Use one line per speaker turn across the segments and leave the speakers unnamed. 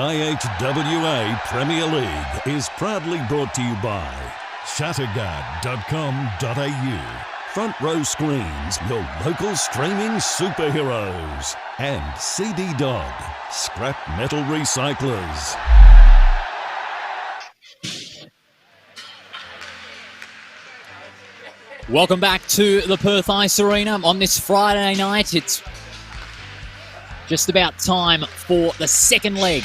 IHWA Premier League is proudly brought to you by Shatterguard.com.au, Front Row Screens, your local streaming superheroes, and CD Dodd, scrap metal recyclers.
Welcome back to the Perth Ice Arena on this Friday night. It's just about time for the second leg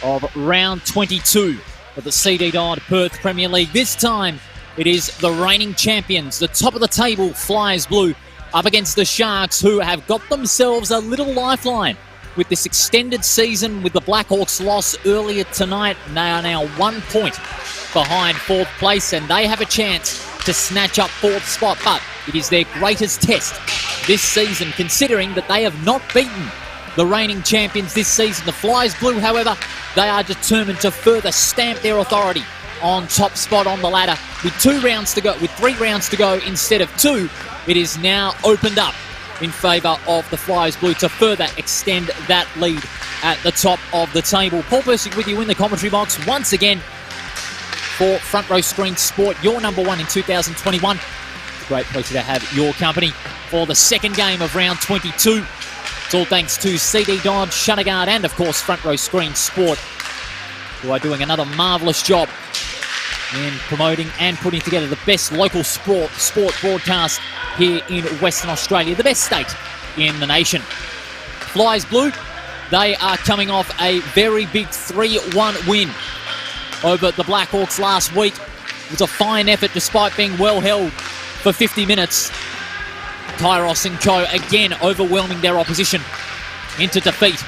of round 22 of the CD Dodd Perth Premier League. This time it is the reigning champions, the top of the table Flyers Blue, up against the Sharks, who have got themselves a little lifeline with this extended season with the Blackhawks loss earlier tonight. And they are now 1 point behind fourth place, and they have a chance to snatch up fourth spot, but it is their greatest test this season, considering that they have not beaten the reigning champions this season. The Flyers Blue, however, they are determined to further stamp their authority on top spot on the ladder. With 3 rounds to go instead of 2, it is now opened up in favour of the Flyers Blue to further extend that lead at the top of the table. Paul Persick with you in the commentary box once again for Front Row Screen Sport, your number one in 2021. It's a great pleasure to have your company for the second game of round 22. It's all thanks to CD Dodd, Shatterguard, and of course Front Row Screen Sport, who are doing another marvellous job in promoting and putting together the best local sport broadcast here in Western Australia, the best state in the nation. Flyers Blue, they are coming off a very big 3-1 win over the Blackhawks last week. It was a fine effort despite being well held for 50 minutes. Kairos and co again overwhelming their opposition into defeat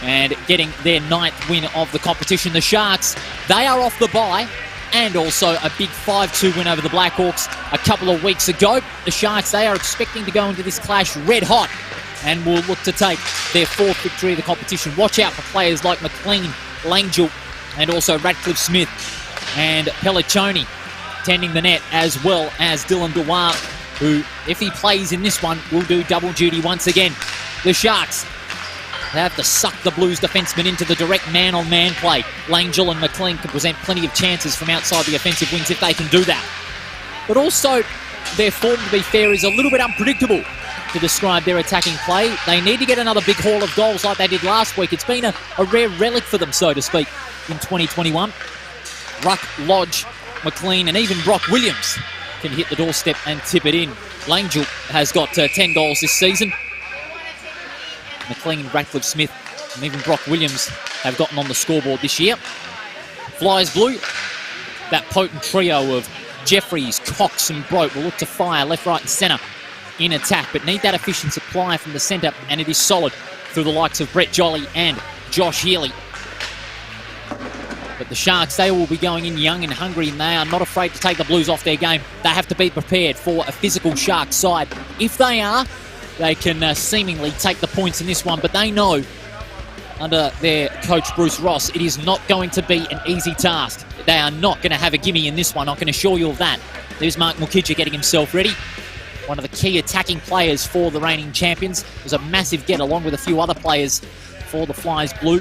and getting their 9th win of the competition. The Sharks, they are off the bye, and also a big 5-2 win over the Blackhawks a couple of weeks ago. The Sharks, they are expecting to go into this clash red hot and will look to take their 4th victory of the competition. Watch out for players like McLean, Langell, and also Radcliffe Smith and Pelliccioni tending the net, as well as Dylan Dewar, who, if he plays in this one, will do double duty once again. The Sharks have to suck the Blues defensemen into the direct man-on-man play. Langell and McLean can present plenty of chances from outside the offensive wings if they can do that. But also, their form, to be fair, is a little bit unpredictable to describe their attacking play. They need to get another big haul of goals like they did last week. It's been a rare relic for them, so to speak, in 2021. Ruck, Lodge, McLean, and even Brock Williams can hit the doorstep and tip it in. Langell has got 10 goals this season. McLean, Radcliffe Smith, and even Brock Williams have gotten on the scoreboard this year. Flyers Blue, that potent trio of Jeffries, Cox and Broke will look to fire left, right and centre in attack, but need that efficient supply from the centre, and it is solid through the likes of Brett Jolly and Josh Healy. But the Sharks, they will be going in young and hungry, and they are not afraid to take the Blues off their game. They have to be prepared for a physical Sharks side. If they are, they can seemingly take the points in this one, but they know under their coach Bruce Ross, it is not going to be an easy task. They are not going to have a gimme in this one, I can assure you of that. There's Mark Mukija getting himself ready. One of the key attacking players for the reigning champions. It was a massive get along with a few other players for the Flyers Blue,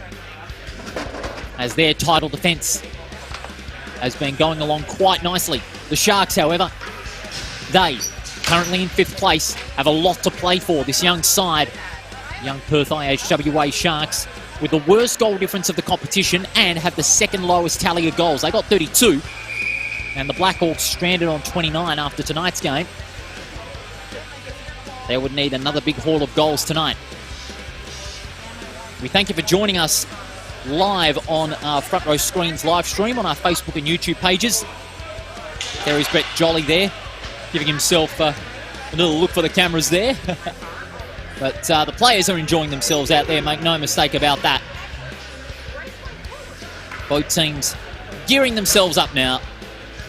as their title defence has been going along quite nicely. The Sharks, however, they, currently in 5th place, have a lot to play for. This young side, young Perth IHWA Sharks, with the worst goal difference of the competition and have the 2nd lowest tally of goals. They got 32, and the Blackhawks stranded on 29 after tonight's game. They would need another big haul of goals tonight. We thank you for joining us live on our Front Row Screens live stream on our Facebook and YouTube pages. There is Brett Jolly there, giving himself a little look for the cameras there. But the players are enjoying themselves out there, make no mistake about that. Both teams gearing themselves up now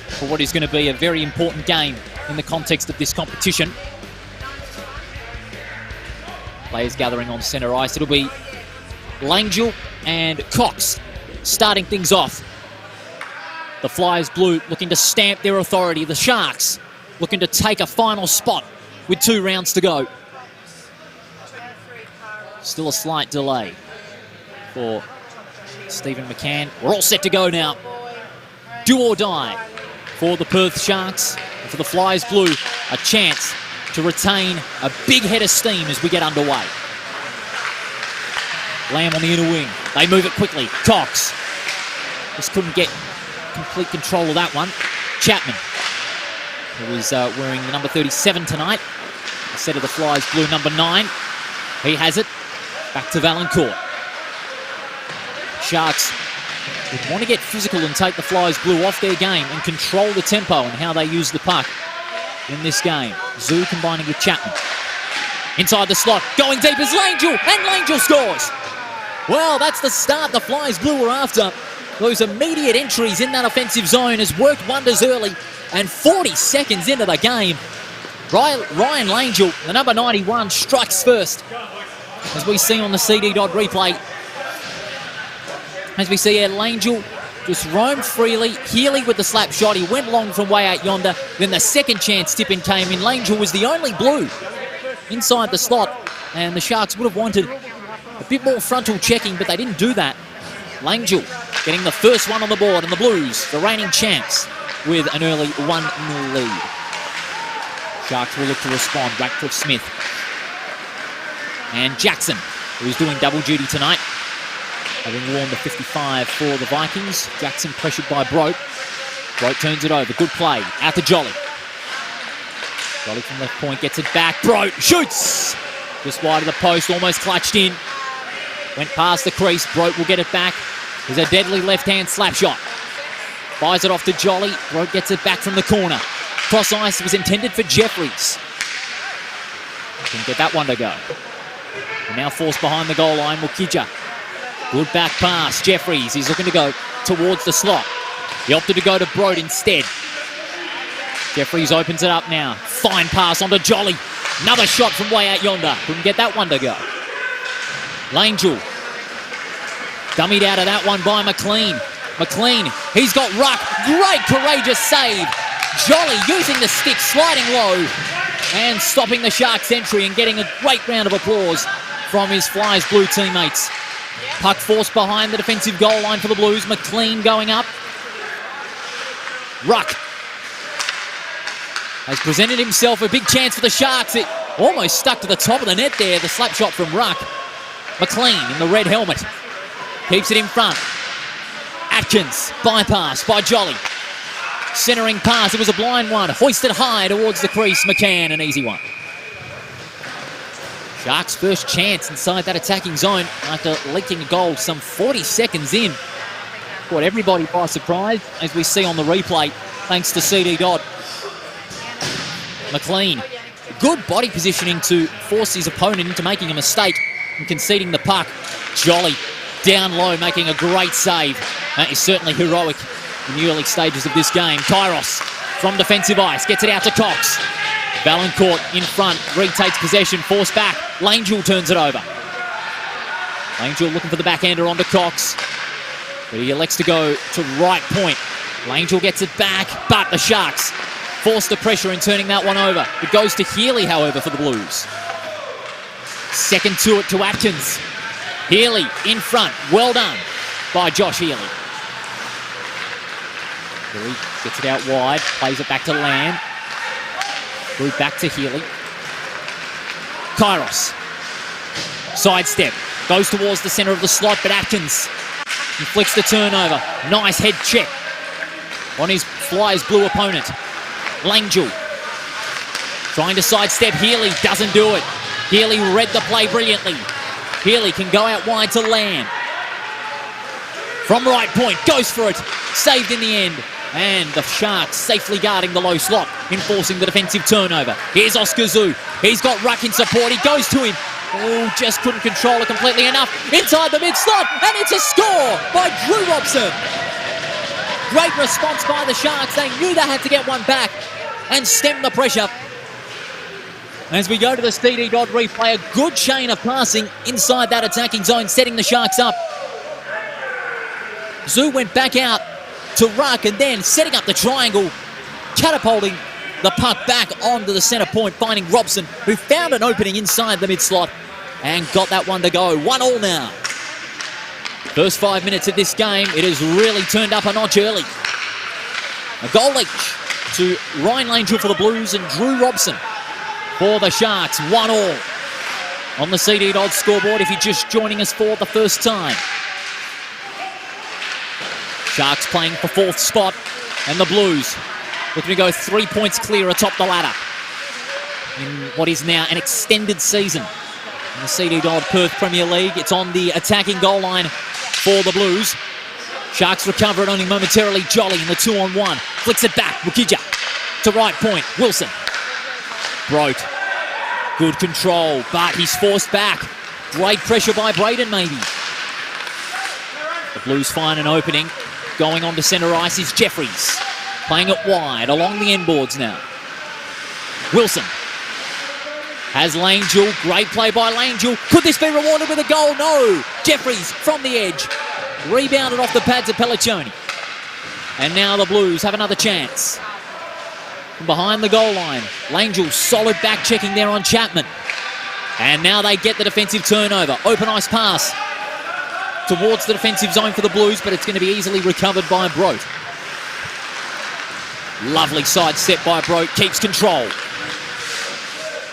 for what is going to be a very important game in the context of this competition. Players gathering on centre ice. It'll be Langell and Cox starting things off. The Flyers Blue looking to stamp their authority. The Sharks looking to take a final spot with 2 rounds to go. Still a slight delay for Stephen McCann. We're all set to go now. Do or die for the Perth Sharks. And for the Flyers Blue, a chance to retain a big head of steam as we get underway. Lamb on the inner wing. They move it quickly. Cox just couldn't get complete control of that one. Chapman, who is wearing the number 37 tonight, instead of the Flyers Blue number 9. He has it. Back to Valancourt. Sharks would want to get physical and take the Flyers Blue off their game and control the tempo and how they use the puck in this game. Zoo combining with Chapman. Inside the slot, going deep is Langell, and Langell scores. Well, that's the start the Flyers Blue were after. Those immediate entries in that offensive zone has worked wonders early, and 40 seconds into the game, Ryan Langell, the number 91, strikes first. As we see on the CD Dodd replay, as we see here, Langell just roamed freely. Healy with the slap shot. He went long from way out yonder. Then the second chance tip-in came in. Langell was the only Blue inside the slot, and the Sharks would have wanted a bit more frontal checking, but they didn't do that. Langell getting the first one on the board, and the Blues, the reigning champs, with an early 1-0 lead. Sharks will look to respond. Ratcliffe Smith and Jackson, who's doing double duty tonight, having worn the 55 for the Vikings. Jackson pressured by Brote. Brote turns it over. Good play. Out to Jolly. Jolly from left point gets it back. Brote shoots! Just wide of the post, almost clutched in. Went past the crease. Brote will get it back. There's a deadly left-hand slap shot. Fires it off to Jolly. Brote gets it back from the corner. Cross ice was intended for Jeffries. Couldn't get that one to go. And now forced behind the goal line, Mukija. Good back pass. Jeffries, he's looking to go towards the slot. He opted to go to Brote instead. Jeffries opens it up now. Fine pass onto Jolly. Another shot from way out yonder. Couldn't get that one to go. Langell. Dummied out of that one by McLean. McLean, he's got Ruck. Great courageous save. Jolly using the stick, sliding low, and stopping the Sharks' entry and getting a great round of applause from his Flyers Blue teammates. Puck forced behind the defensive goal line for the Blues. McLean going up. Ruck has presented himself a big chance for the Sharks. It almost stuck to the top of the net there, the slap shot from Ruck. McLean in the red helmet. Keeps it in front. Atkins, bypass by Jolly. Centering pass, it was a blind one. Hoisted high towards the crease. McCann, an easy one. Sharks' first chance inside that attacking zone after leaking a goal some 40 seconds in. Caught everybody by surprise, as we see on the replay, thanks to CD Dodd. McLean, good body positioning to force his opponent into making a mistake and conceding the puck. Jolly down low, making a great save. That is certainly heroic in the early stages of this game. Kairos from defensive ice, gets it out to Cox. Valancourt in front, retakes possession, forced back. Langell turns it over. Langell looking for the backhander onto Cox, but he elects to go to right point. Langell gets it back, but the Sharks force the pressure in turning that one over. It goes to Healy, however, for the Blues. Second to it to Atkins. Healy in front, well done by Josh Healy. Healy gets it out wide, plays it back to Lamb. Through back to Healy. Kairos. Sidestep. Goes towards the centre of the slot, but Atkins inflicts the turnover. Nice head check on his Flyers Blue opponent. Langell trying to sidestep Healy, doesn't do it. Healy read the play brilliantly. Healy can go out wide to Lamb. From right point, goes for it. Saved in the end. And the Sharks safely guarding the low slot, enforcing the defensive turnover. Here's Oscar Zoo. He's got Ruck in support. He goes to him. Oh, just couldn't control it completely enough. Inside the mid-slot, and it's a score by Drew Robson. Great response by the Sharks. They knew they had to get one back and stem the pressure. As we go to the CD Dodd replay, a good chain of passing inside that attacking zone, setting the Sharks up. Zoo went back out to Ruck and then setting up the triangle, catapulting the puck back onto the centre point, finding Robson, who found an opening inside the mid-slot and got that one to go. 1-1 now. First 5 minutes of this game, it has really turned up a notch early. A goal each to Ryan Langell for the Blues and Drew Robson for the Sharks. 1-1 on the CD Dodd scoreboard if you're just joining us for the first time. Sharks playing for 4th spot, and the Blues looking to go 3 points clear atop the ladder in what is now an extended season in the CD Dodd Perth Premier League. It's on the attacking goal line for the Blues. Sharks recover it only momentarily. Jolly in the 2-on-1. Flicks it back. Mukija to right point. Wilson. Broke. Good control, but he's forced back. Great pressure by Braden, maybe. The Blues find an opening. Going on to centre ice is Jeffries. Playing it wide along the end boards now. Wilson has Langell. Great play by Langell. Could this be rewarded with a goal? No. Jeffries from the edge. Rebounded off the pads of Pelliccioni. And now the Blues have another chance. From behind the goal line, Langell solid back checking there on Chapman. And now they get the defensive turnover. Open ice pass towards the defensive zone for the Blues, but it's going to be easily recovered by Brote. Lovely side step by Brote, keeps control.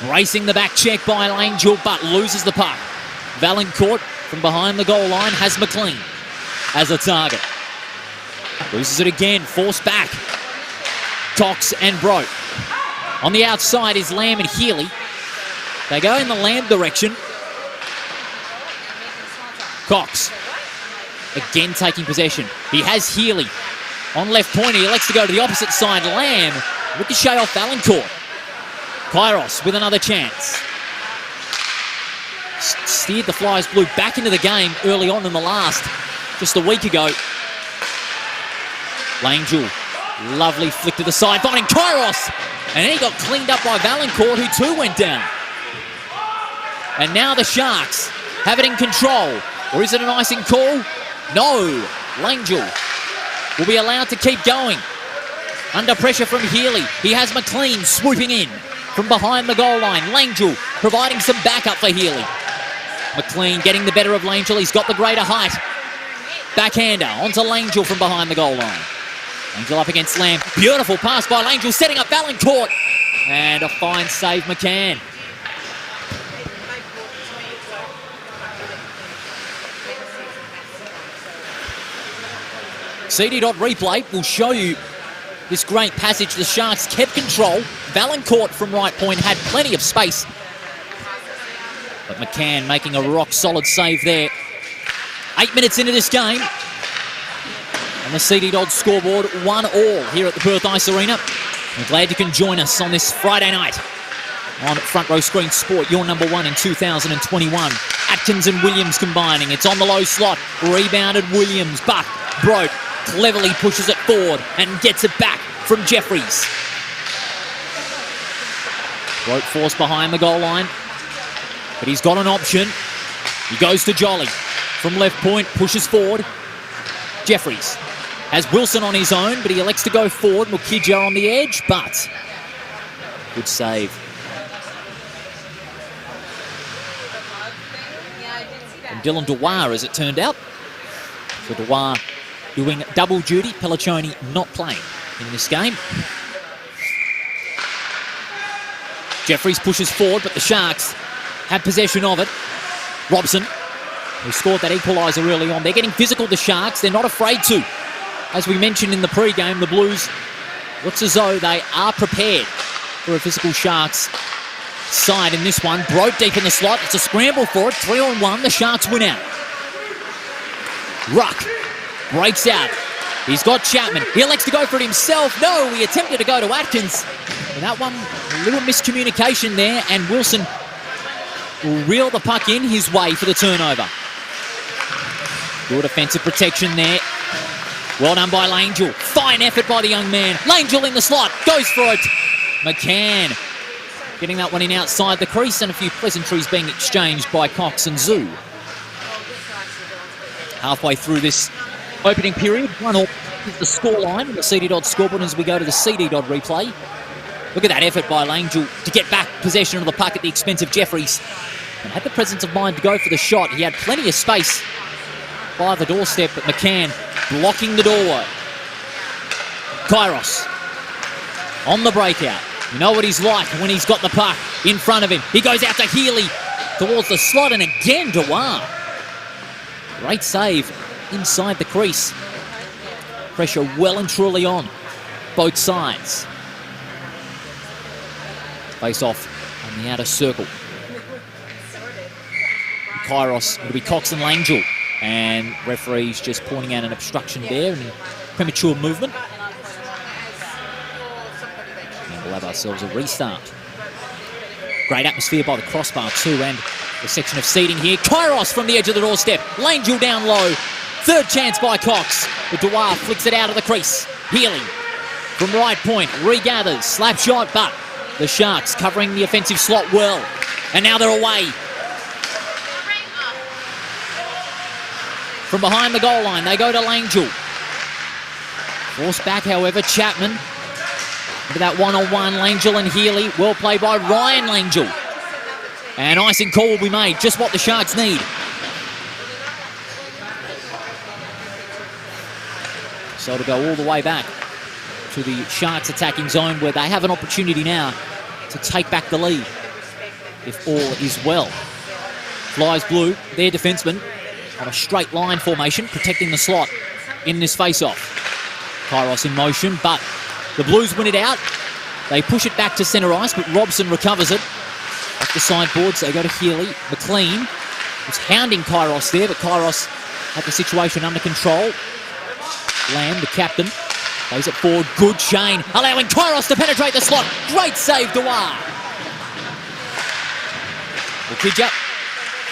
Racing the back check by Langell, but loses the puck. Valancourt from behind the goal line has McLean as a target. Loses it again, forced back. Cox and Brote. On the outside is Lamb and Healy. They go in the Lamb direction. Cox again taking possession. He has Healy on left point. He elects to go to the opposite side. Lamb, ricochet off Valancourt. Kairos with another chance. Steered the Flyers Blue back into the game early on in the last, just a week ago. Langell, lovely flick to the side, finding Kairos, and he got cleaned up by Valancourt, who too went down. And now the Sharks have it in control. Or is it an icing call? No. Langell will be allowed to keep going. Under pressure from Healy. He has McLean swooping in from behind the goal line. Langell providing some backup for Healy. McLean getting the better of Langell. He's got the greater height. Backhander onto Langell from behind the goal line. Langell up against Lamb. Beautiful pass by Langell, setting up Valancourt. And a fine save, McCann. CD Dodd replay will show you this great passage. The Sharks kept control. Valancourt from right point had plenty of space. But McCann making a rock-solid save there. 8 minutes into this game. And the CD Dodd scoreboard 1-1 here at the Perth Ice Arena. We're glad you can join us on this Friday night on Front Row Screen Sport, your number one in 2021. Atkins and Williams combining. It's on the low slot. Rebounded Williams, but Brote cleverly pushes it forward and gets it back from Jeffries. Brote forced behind the goal line, but he's got an option. He goes to Jolly. From left point, pushes forward. Jeffries has Wilson on his own, but he elects to go forward. Mukija on the edge, but good save. And Dylan Dewar, as it turned out. So Dewar doing double duty. Pelliccioni not playing in this game. Jeffries pushes forward, but the Sharks have possession of it. Robson, who scored that equaliser early on. They're getting physical, the Sharks. They're not afraid to. As we mentioned in the pre-game, the Blues, looks as though they are prepared for a physical Sharks side in this one. Broke deep in the slot. It's a scramble for it. 3-on-1. The Sharks win out. Ruck breaks out. He's got Chapman. He elects to go for it himself. No, he attempted to go to Atkins. And that one, a little miscommunication there, and Wilson will reel the puck in his way for the turnover. Good offensive protection there. Well done by Langell. Fine effort by the young man. Langell in the slot. Goes for it. McCann getting that one in outside the crease, and a few pleasantries being exchanged by Cox and Zoo. Halfway through this opening period, 1-1 is the scoreline in the CD Dodd scoreboard as we go to the CD Dodd replay. Look at that effort by Langell to get back possession of the puck at the expense of Jeffries. And had the presence of mind to go for the shot. He had plenty of space by the doorstep, but McCann blocking the doorway. Kairos on the breakout. You know what he's like when he's got the puck in front of him. He goes out to Healy towards the slot, and again Dewar. Great save inside the crease. Pressure well and truly on both sides. Face off on the outer circle. Kairos, it'll be Cox and Langell. And referees just pointing out an obstruction there and premature movement. And we'll have ourselves a restart. Great atmosphere by the crossbar too, and the section of seating here. Kairos from the edge of the doorstep. Langell down low. Third chance by Cox. But Dewar flicks it out of the crease. Healy from right point. Regathers. Slap shot, but the Sharks covering the offensive slot well. And now they're away. From behind the goal line, they go to Langell. Forced back, however, Chapman. Into that one-on-one, Langell and Healy. Well played by Ryan Langell. And icing call will be made, just what the Sharks need. So to go all the way back to the Sharks attacking zone, where they have an opportunity now to take back the lead, if all is well. Flyers blue, their defenseman, on a straight line formation, protecting the slot in this face-off. Kairos in motion, but the Blues win it out. They push it back to centre ice, but Robson recovers it. Off the sideboards, they go to Healy. McLean was hounding Kairos there, but Kairos had the situation under control. Lamb, the captain, plays it forward. Good chain, allowing Kairos to penetrate the slot. Great save, Dewar. Ukidja,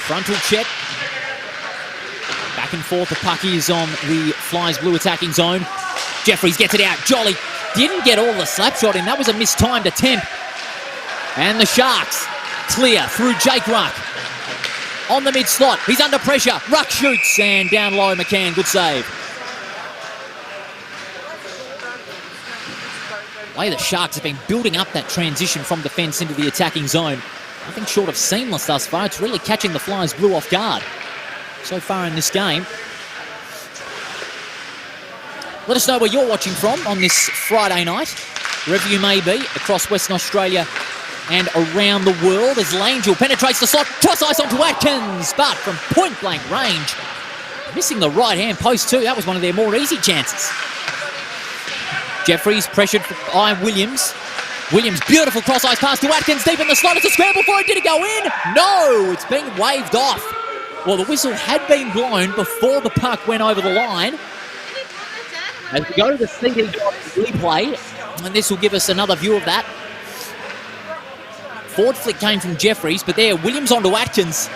frontal check. Back and forth, the puck is on the Flyers blue attacking zone. Jeffries gets it out. Jolly didn't get all the slap shot in. That was a mistimed attempt. And the Sharks clear through Jake Ruck. On the mid-slot, he's under pressure. Ruck shoots, and down low, McCann. Good save. The way the Sharks have been building up that transition from defence into the attacking zone, nothing short of seamless thus far. It's really catching the Flyers blue off guard so far in this game. Let us know where you're watching from on this Friday night, wherever you may be, across Western Australia and around the world, as Langell penetrates the slot, cross ice onto Atkins, but from point-blank range, missing the right-hand post too. That was one of their more easy chances. Jeffries pressured by Williams. Williams, beautiful cross-ice pass to Atkins, deep in the slot. It's a scramble for it. Did it go in? No, it's been waved off. Well, the whistle had been blown before the puck went over the line. As we go to the CD replay, and this will give us another view of that. Forward flick came from Jeffries, but there, Williams onto Atkins.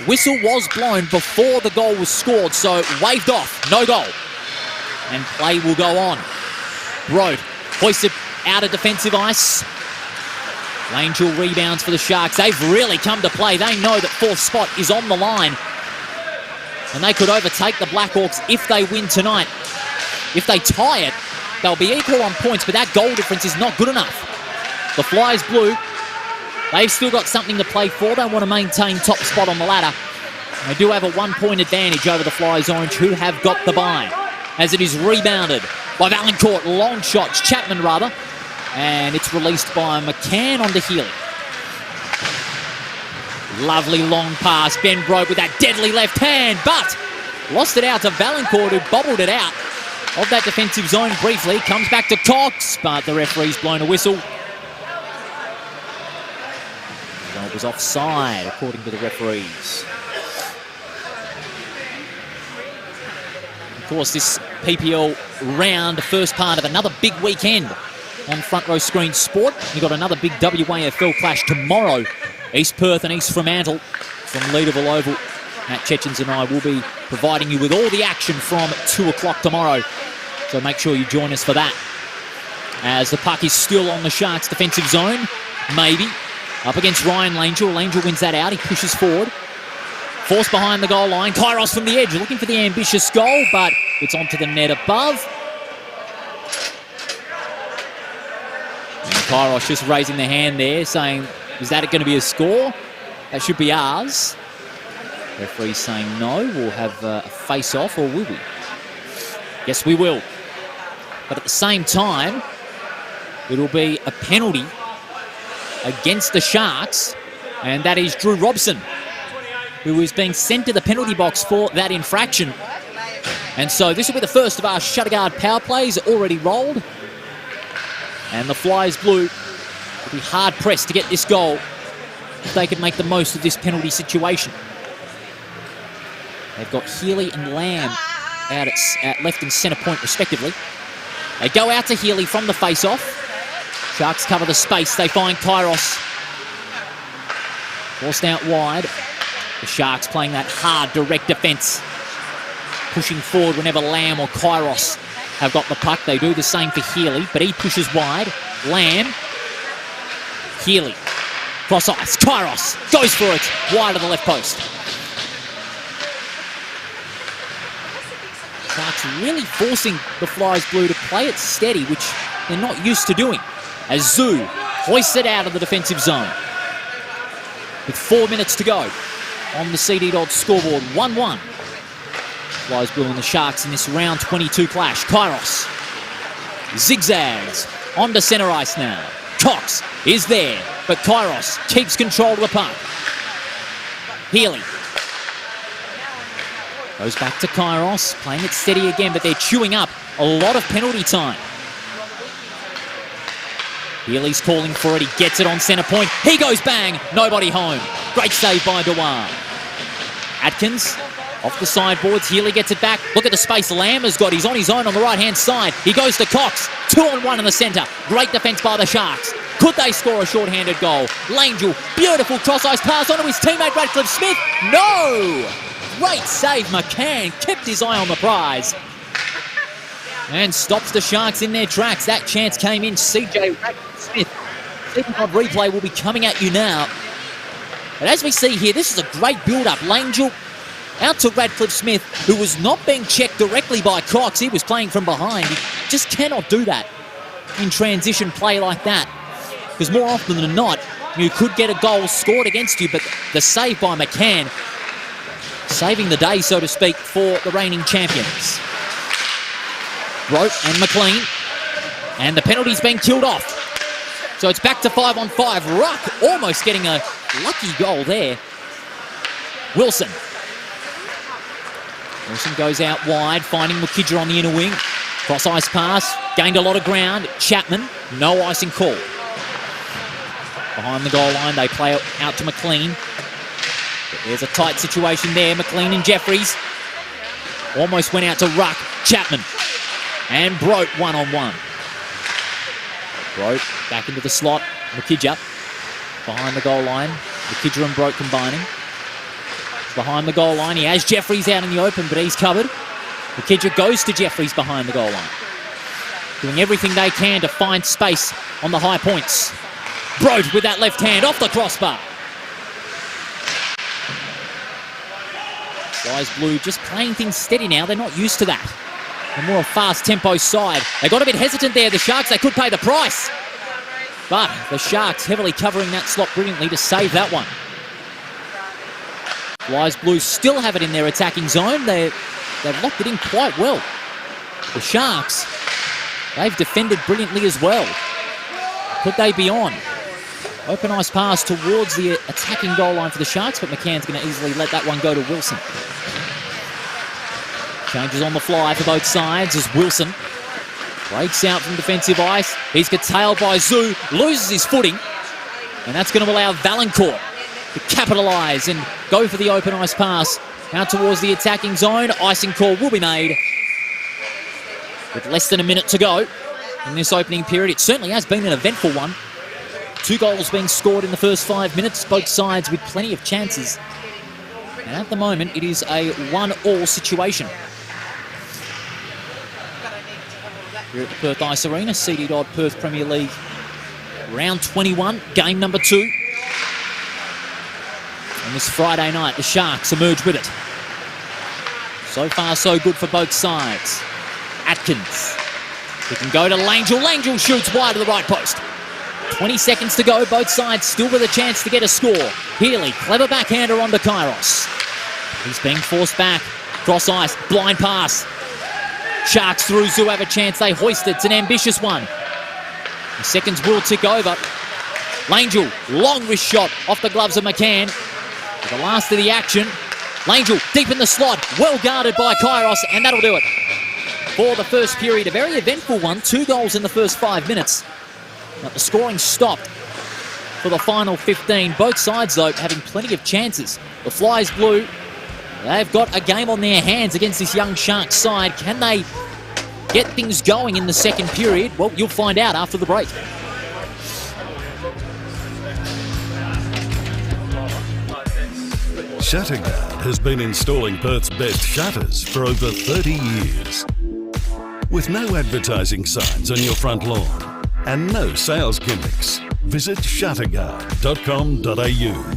Whistle was blown before the goal was scored, so waved off, no goal. And play will go on. Broad hoisted out of defensive ice. Langell rebounds for the Sharks. They've really come to play. They know that fourth spot is on the line. And they could overtake the Blackhawks if they win tonight. If they tie it, they'll be equal on points, but that goal difference is not good enough. The Flyers blue, they've still got something to play for. They want to maintain top spot on the ladder. They do have a 1-point advantage over the Flyers orange, who have got the bye. As it is rebounded by Valancourt, long shots, Chapman rather, and it's released by McCann onto Healy. Lovely long pass, Ben Broke with that deadly left hand, but lost it out to Valancourt, who bobbled it out of that defensive zone briefly. Comes back to Cox, but the referee's blown a whistle. Well, it was offside, according to the referees. Of course, this PPL round, first part of another big weekend on Front Row Screen Sport. You've got another big WAFL clash tomorrow. East Perth and East Fremantle from Leederville Oval. Matt Chechens and I will be providing you with all the action from 2 o'clock tomorrow. So make sure you join us for that. As the puck is still on the Sharks' defensive zone. Maybe. Up against Ryan Langell. Langell wins that out. He pushes forward. Forced behind the goal line. Kairos from the edge, looking for the ambitious goal, but it's onto the net above. And Kairos just raising the hand there, saying, is that going to be a score? That should be ours. Referee saying no. We'll have a face-off, or will we? Yes, we will. But at the same time, it'll be a penalty against the Sharks, and that is Drew Robson, who is being sent to the penalty box for that infraction. And so this will be the first of our Shutterguard power plays, already rolled. And the Flyers Blue will be hard-pressed to get this goal if they could make the most of this penalty situation. They've got Healy and Lamb out at left and centre point, respectively. They go out to Healy from the face-off. Sharks cover the space. They find Kairos. Forced out wide. The Sharks playing that hard, direct defence. Pushing forward whenever Lamb or Kairos have got the puck. They do the same for Healy, but he pushes wide. Lamb. Healy. Cross ice. Kairos goes for it. Wide of the left post. Sharks really forcing the Flyers Blue to play it steady, which they're not used to doing. As Zoo hoists it out of the defensive zone. With 4 minutes to go on the CD Dodd scoreboard, 1-1. Flyers Blue and the Sharks in this round 22 clash. Kairos zigzags onto centre ice now. Cox is there, but Kairos keeps control of the puck. Healy goes back to Kairos, playing it steady again, but they're chewing up a lot of penalty time. Healy's calling for it. He gets it on centre point. He goes bang. Nobody home. Great save by Dewar. Atkins off the sideboards. Healy gets it back. Look at the space Lamb has got. He's on his own on the right-hand side. He goes to Cox. 2-on-1 in the centre. Great defence by the Sharks. Could they score a short-handed goal? Langell, beautiful cross-ice pass onto his teammate Radcliffe Smith. No! Great save. McCann kept his eye on the prize and stops the Sharks in their tracks. That chance came in. CJ Radcliffe Smith. Second on replay will be coming at you now. But as we see here, this is a great build-up. Langell out to Radcliffe Smith, who was not being checked directly by Cox. He was playing from behind. He just cannot do that in transition play like that, because more often than not, you could get a goal scored against you, but the save by McCann saving the day, so to speak, for the reigning champions. Rote and McLean, and the penalty's been killed off. So it's back to 5-on-5. Ruck almost getting a lucky goal there. Wilson goes out wide, finding Mukidja on the inner wing. Cross-ice pass, gained a lot of ground. Chapman, no icing call. Behind the goal line, they play out to McLean. But there's a tight situation there. McLean and Jeffries almost went out to Ruck. Chapman and Brote 1-on-1. Brote back into the slot. Mukidja behind the goal line. Mukidja and Brote combining. Behind the goal line, he has Jeffries out in the open, but he's covered. Mukidja goes to Jeffries behind the goal line. Doing everything they can to find space on the high points. Brote with that left hand off the crossbar. Flyers Blue just playing things steady now. They're not used to that. They're more a fast tempo side. They got a bit hesitant there. The Sharks, they could pay the price. But the Sharks heavily covering that slot brilliantly to save that one. Flyers Blue still have it in their attacking zone. They've locked it in quite well. The Sharks, they've defended brilliantly as well. Could they be on? Open ice pass towards the attacking goal line for the Sharks, but McCann's going to easily let that one go to Wilson. Changes on the fly for both sides as Wilson breaks out from defensive ice. He's curtailed by Zoo, loses his footing, and that's going to allow Valancourt to capitalise and go for the open ice pass out towards the attacking zone. Icing call will be made with less than a minute to go in this opening period. It certainly has been an eventful one. 2 goals being scored in the first 5 minutes, both sides with plenty of chances. And at the moment, it is a 1-all situation. Here at the Perth Ice Arena, CD Dodd Perth Premier League, round 21, game number 2. And this Friday night, the Sharks emerge with it. So far, so good for both sides. Atkins. He can go to Langell. Langell shoots wide to the right post. 20 seconds to go. Both sides still with a chance to get a score. Healy, clever backhander onto Kairos. He's being forced back. Cross ice, blind pass. Sharks through, Zoo have a chance. They hoist it. It's an ambitious one. The seconds will tick over. Langell, long wrist shot off the gloves of McCann. For the last of the action. Langell deep in the slot, well guarded by Kairos, and that'll do it for the first period. A very eventful one, 2 goals in the first 5 minutes. But the scoring stopped for the final 15. Both sides, though, having plenty of chances. The Flyers Blue, they've got a game on their hands against this young Sharks side. Can they get things going in the second period? Well, you'll find out after the break.
Shutterguard has been installing Perth's best shutters for over 30 years. With no advertising signs on your front lawn and no sales gimmicks, visit shutterguard.com.au.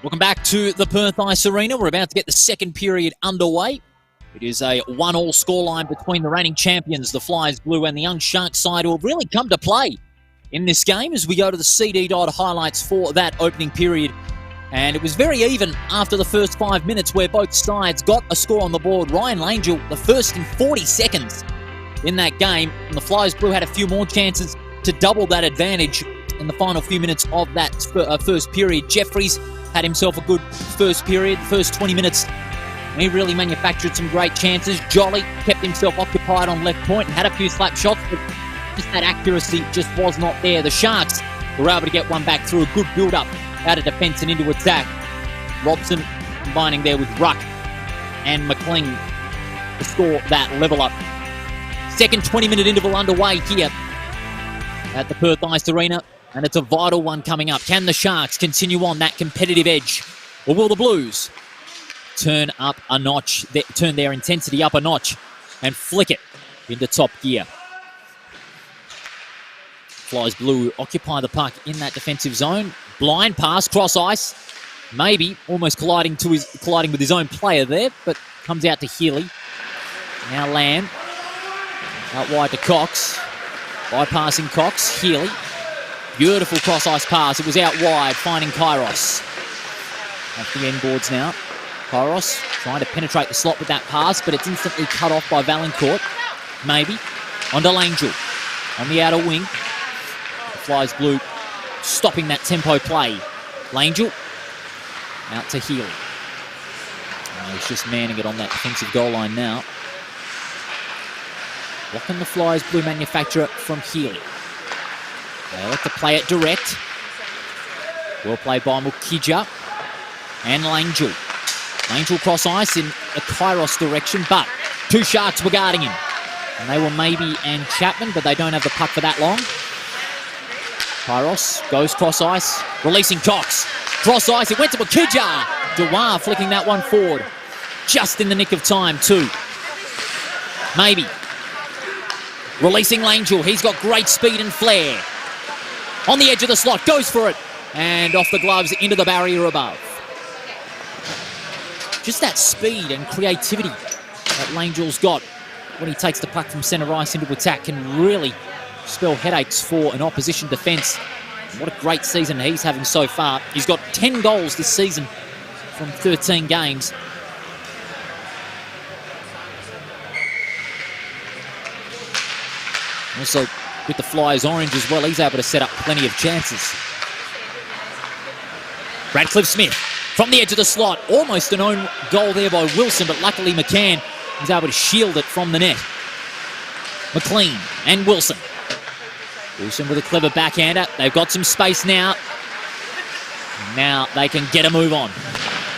Welcome back to the Perth Ice Arena. We're about to get the second period underway. It is a 1-1 scoreline between the reigning champions, the Flyers Blue, and the young Sharks side, who have really come to play in this game as we go to the CD Dodd highlights for that opening period. And it was very even after the first 5 minutes where both sides got a score on the board. Ryan Langell, the first in 40 seconds in that game. And the Flyers Blue had a few more chances to double that advantage in the final few minutes of that first period. Jeffries had himself a good first period, first 20 minutes. He really manufactured some great chances. Jolly kept himself occupied on left point and had a few slap shots, but just that accuracy just was not there. The Sharks were able to get one back through a good build-up out of defence and into attack. Robson combining there with Ruck and McLean to score that level up. Second 20-minute interval underway here at the Perth Ice Arena. And it's a vital one coming up. Can the Sharks continue on that competitive edge? Or will the Blues turn up a notch, turn their intensity up a notch and flick it into top gear? Flyers Blue occupy the puck in that defensive zone. Blind pass, cross ice. Maybe almost colliding with his own player there, but comes out to Healy. Now Lamb. Out wide to Cox. Bypassing Cox. Healy. Beautiful cross-ice pass. It was out wide, finding Kairos. Off the end boards now. Kairos trying to penetrate the slot with that pass, but it's instantly cut off by Valancourt. Maybe. Onto Langell. On the outer wing. The Flyers Blue stopping that tempo play. Langell out to Healy. He's just manning it on that defensive goal line now. What can the Flyers Blue manufacture from Healy? They like to play it direct. Well played by Mukija and Langell. Langell cross ice in the Kairos direction, but two Sharks were guarding him. And they were Maybe and Chapman, but they don't have the puck for that long. Kairos goes cross ice, releasing Cox. Cross ice, it went to Mukija. Dewar flicking that one forward. Just in the nick of time too. Maybe. Releasing Langell, he's got great speed and flair. On the edge of the slot, goes for it. And off the gloves, into the barrier above. Just that speed and creativity that Langell's got when he takes the puck from centre ice into attack can really spell headaches for an opposition defence. What a great season he's having so far. He's got 10 goals this season from 13 games. Also, with the Flyers orange as well, he's able to set up plenty of chances. Radcliffe Smith from the edge of the slot. Almost an own goal there by Wilson, but luckily McCann was able to shield it from the net. McLean and Wilson. Wilson with a clever backhander. They've got some space now. Now they can get a move on.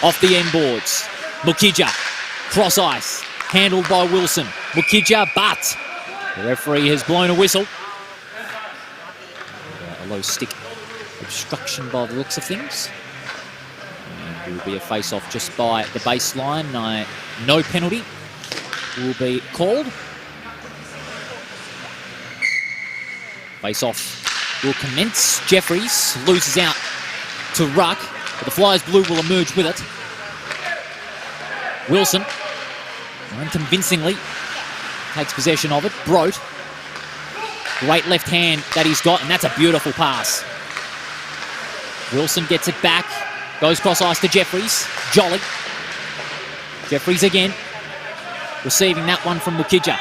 Off the end boards. Mukija, cross ice, handled by Wilson. Mukija, but the referee has blown a whistle. A low stick obstruction by the looks of things. And it will be a face-off just by the baseline. No penalty will be called. Face-off will commence. Jeffries loses out to Ruck, but the Flyers blue will emerge with it. Wilson, unconvincingly, takes possession of it. Brote, great left hand that he's got, and that's a beautiful pass. Wilson gets it back, goes cross ice to Jeffries. Jolly. Jeffries again, receiving that one from Mukija.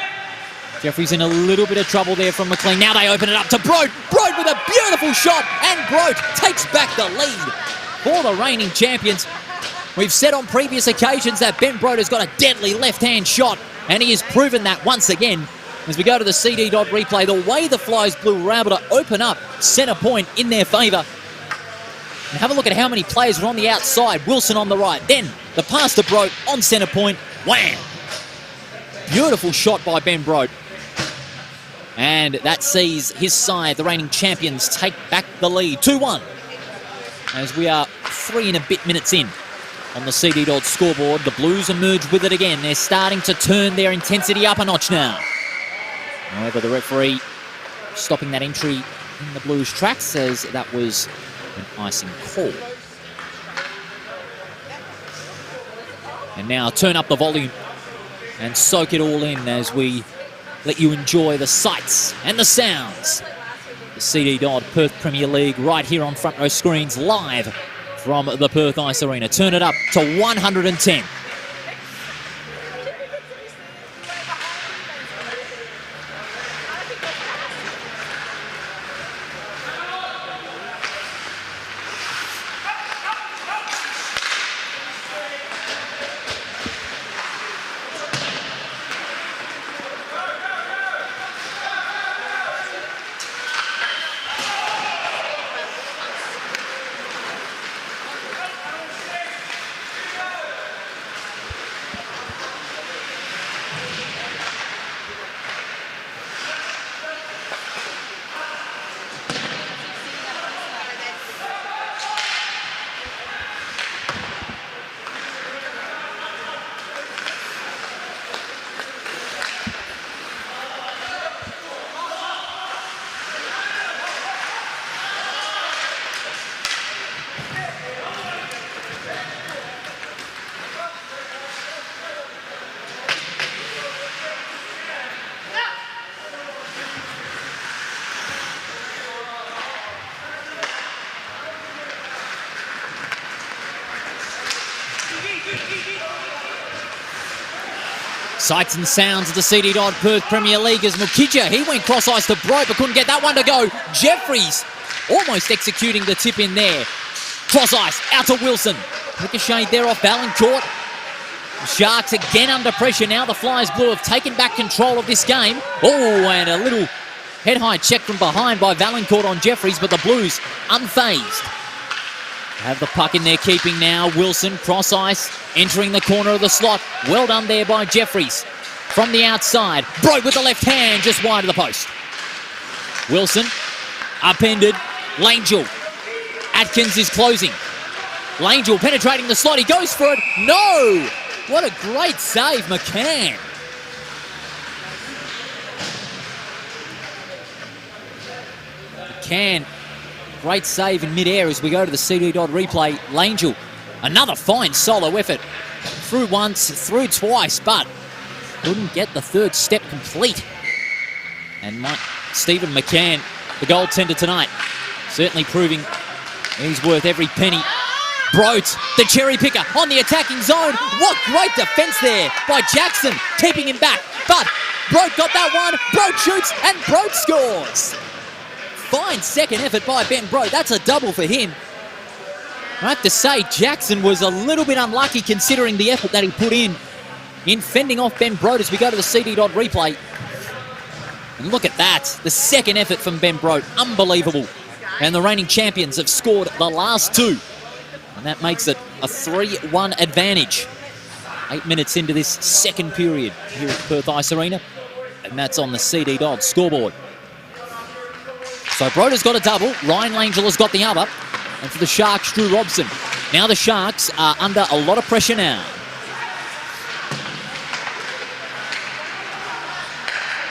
Jeffries in a little bit of trouble there from McLean. Now they open it up to Brote. Brote with a beautiful shot, and Brote takes back the lead for the reigning champions. We've said on previous occasions that Ben Brote has got a deadly left-hand shot, and he has proven that once again. As we go to the CD Dodd replay, the way the Flyers blue were able to open up centre point in their favour. And have a look at how many players were on the outside. Wilson on the right. Then the pass to Brote on centre point. Wham! Beautiful shot by Ben Brote. And that sees his side, the reigning champions, take back the lead. 2-1. As we are 3 and a bit minutes in on the CD Dodd scoreboard. The Blues emerge with it again. They're starting to turn their intensity up a notch now. However, the referee stopping that entry in the Blues track says that was an icing call. And now turn up the volume and soak it all in as we let you enjoy the sights and the sounds. The CD Dodd Perth Premier League right here on front row screens live from the Perth Ice Arena. Turn it up to 110. Sights and sounds of the CD Dodd Perth Premier League as Mukija, he went cross ice to Brote but couldn't get that one to go. Jeffries almost executing the tip in there. Cross ice out to Wilson. Ricochet there off Valancourt. Sharks again under pressure now. The Flyers blue have taken back control of this game. Oh, and a little head-high check from behind by Valancourt on Jeffries, but the Blues unfazed. Have the puck in their keeping now. Wilson, cross ice, entering the corner of the slot. Well done there by Jeffries. From the outside, Brote with the left hand, just wide of the post. Wilson, upended. Langell. Atkins is closing. Langell penetrating the slot. He goes for it. No! What a great save, McCann. McCann. Great save in mid-air as we go to the CD Dodd replay. Langell, another fine solo effort. Through once, through twice, but couldn't get the third step complete. And Stephen McCann, the goaltender tonight, certainly proving he's worth every penny. Brote, the cherry picker on the attacking zone. What great defence there by Jackson, keeping him back. But Brote got that one. Brote shoots and Brote scores. Fine second effort by Ben Brote. That's a double for him. I have to say, Jackson was a little bit unlucky considering the effort that he put in fending off Ben Broad as we go to the CD Dodd replay. And look at that, the second effort from Ben Broad, unbelievable. And the reigning champions have scored the last two. And that makes it a 3-1 advantage. 8 minutes into this second period here at Perth Ice Arena. And that's on the CD Dodd scoreboard. So Broder's got a double. Ryan Langell has got the other. And for the Sharks, Drew Robson. Now the Sharks are under a lot of pressure now.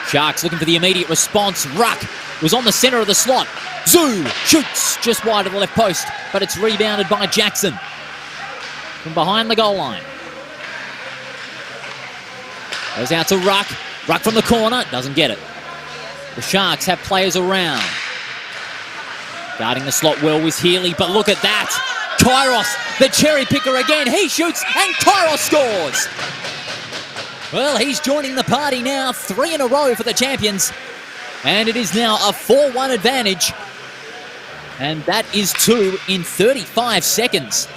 Sharks looking for the immediate response. Ruck was on the centre of the slot. Zoo shoots just wide of the left post, but it's rebounded by Jackson from behind the goal line. Goes out to Ruck. Ruck from the corner, doesn't get it. The Sharks have players around. Guarding the slot well was Healy, but look at that. Kairos, the cherry picker again. He shoots and Kairos scores. Well, he's joining the party now. 3 in a row for the champions. And it is now a 4-1 advantage. And that is 2 in 35 seconds.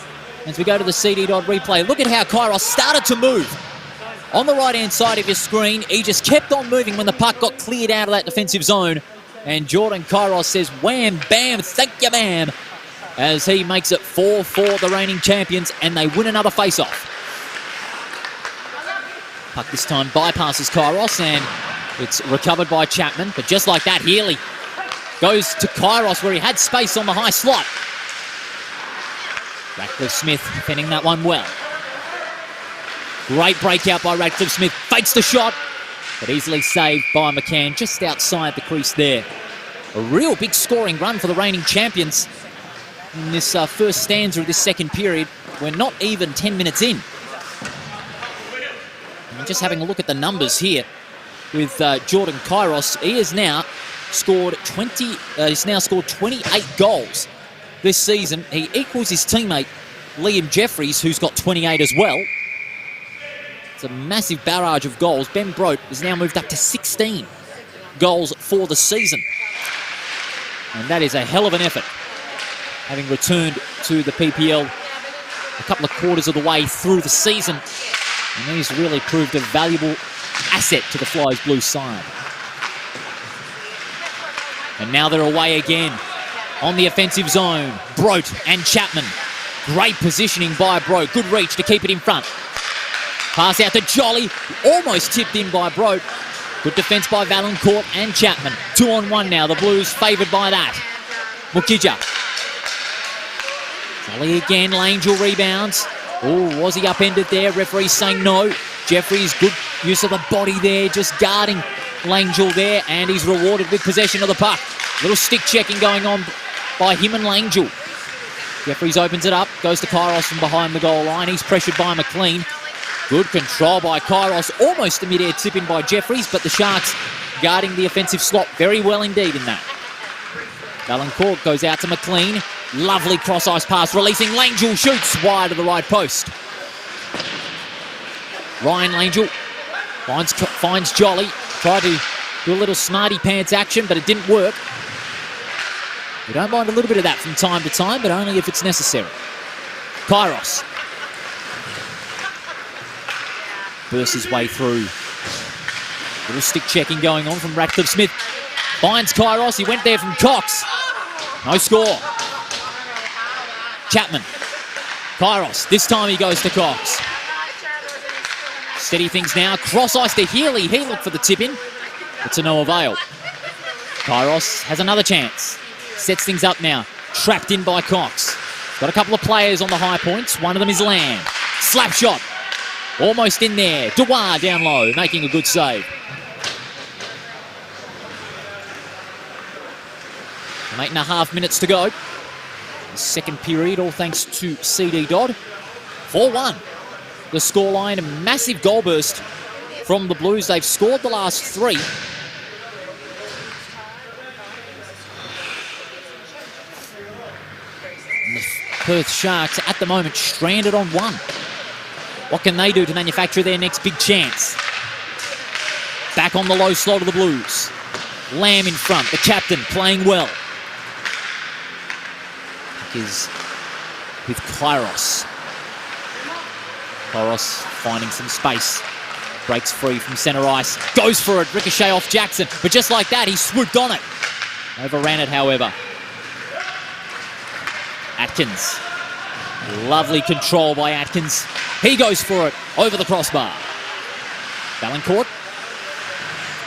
As we go to the CD Dodd replay, look at how Kairos started to move. On the right-hand side of your screen, he just kept on moving when the puck got cleared out of that defensive zone. And Jordan Kairos says, wham, bam, thank you, ma'am, as he makes it 4 for the reigning champions, and they win another face-off. Puck this time bypasses Kairos, and it's recovered by Chapman. But just like that, Healy goes to Kairos, where he had space on the high slot. Ratcliffe-Smith defending that one well. Great breakout by Ratcliffe-Smith. Fakes the shot, but easily saved by McCann just outside the crease there. A real big scoring run for the reigning champions in this first stanza of this second period. We're not even 10 minutes in. And just having a look at the numbers here with Jordan Kairos, he has now scored 28 goals this season. He equals his teammate Liam Jeffries, who's got 28 as well. It's a massive barrage of goals. Ben Broad has now moved up to 16 goals for the season. And that is a hell of an effort, having returned to the PPL a couple of quarters of the way through the season. And he's really proved a valuable asset to the Flyers' blue side. And now they're away again on the offensive zone. Broad and Chapman. Great positioning by Broad. Good reach to keep it in front. Pass out to Jolly. Almost tipped in by Broad. Good defence by Valancourt and Chapman. 2-on-1 now. The Blues favoured by that. Mukija. Jolly again. Langell rebounds. Oh, was he upended there? Referee saying no. Jeffries, good use of the body there, just guarding Langell there, and he's rewarded with possession of the puck. Little stick checking going on by him and Langell. Jeffries opens it up, goes to Kairos from behind the goal line. He's pressured by McLean. Good control by Kairos, almost a mid-air tip-in by Jeffries, but the Sharks guarding the offensive slot very well indeed in that. Valancourt goes out to McLean. Lovely cross-ice pass, releasing Langell, shoots wide of the right post. Ryan Langell finds Jolly. Tried to do a little smarty pants action, but it didn't work. We don't mind a little bit of that from time to time, but only if it's necessary. Kairos bursts his way through. Little stick checking going on from Ratcliffe-Smith. Finds Kairos. He went there from Cox. No score. Chapman. Kairos. This time he goes to Cox. Steady things now. Cross ice to Healy. He looked for the tip-in. But to no avail. Kairos has another chance. Sets things up now. Trapped in by Cox. Got a couple of players on the high points. One of them is Lamb. Slap shot. Almost in there. Dewar down low, making a good save. 8.5 minutes to go. The second period, all thanks to CD Dodd. 4-1. The scoreline, a massive goal burst from the Blues. They've scored the last 3. And the Perth Sharks at the moment stranded on 1. What can they do to manufacture their next big chance? Back on the low slot of the Blues. Lamb in front, the captain playing well. Is with Kairos. Kairos finding some space. Breaks free from centre ice. Goes for it. Ricochet off Jackson. But just like that, he swooped on it. Overran it, however. Atkins. Lovely control by Atkins. He goes for it over the crossbar. Valancourt.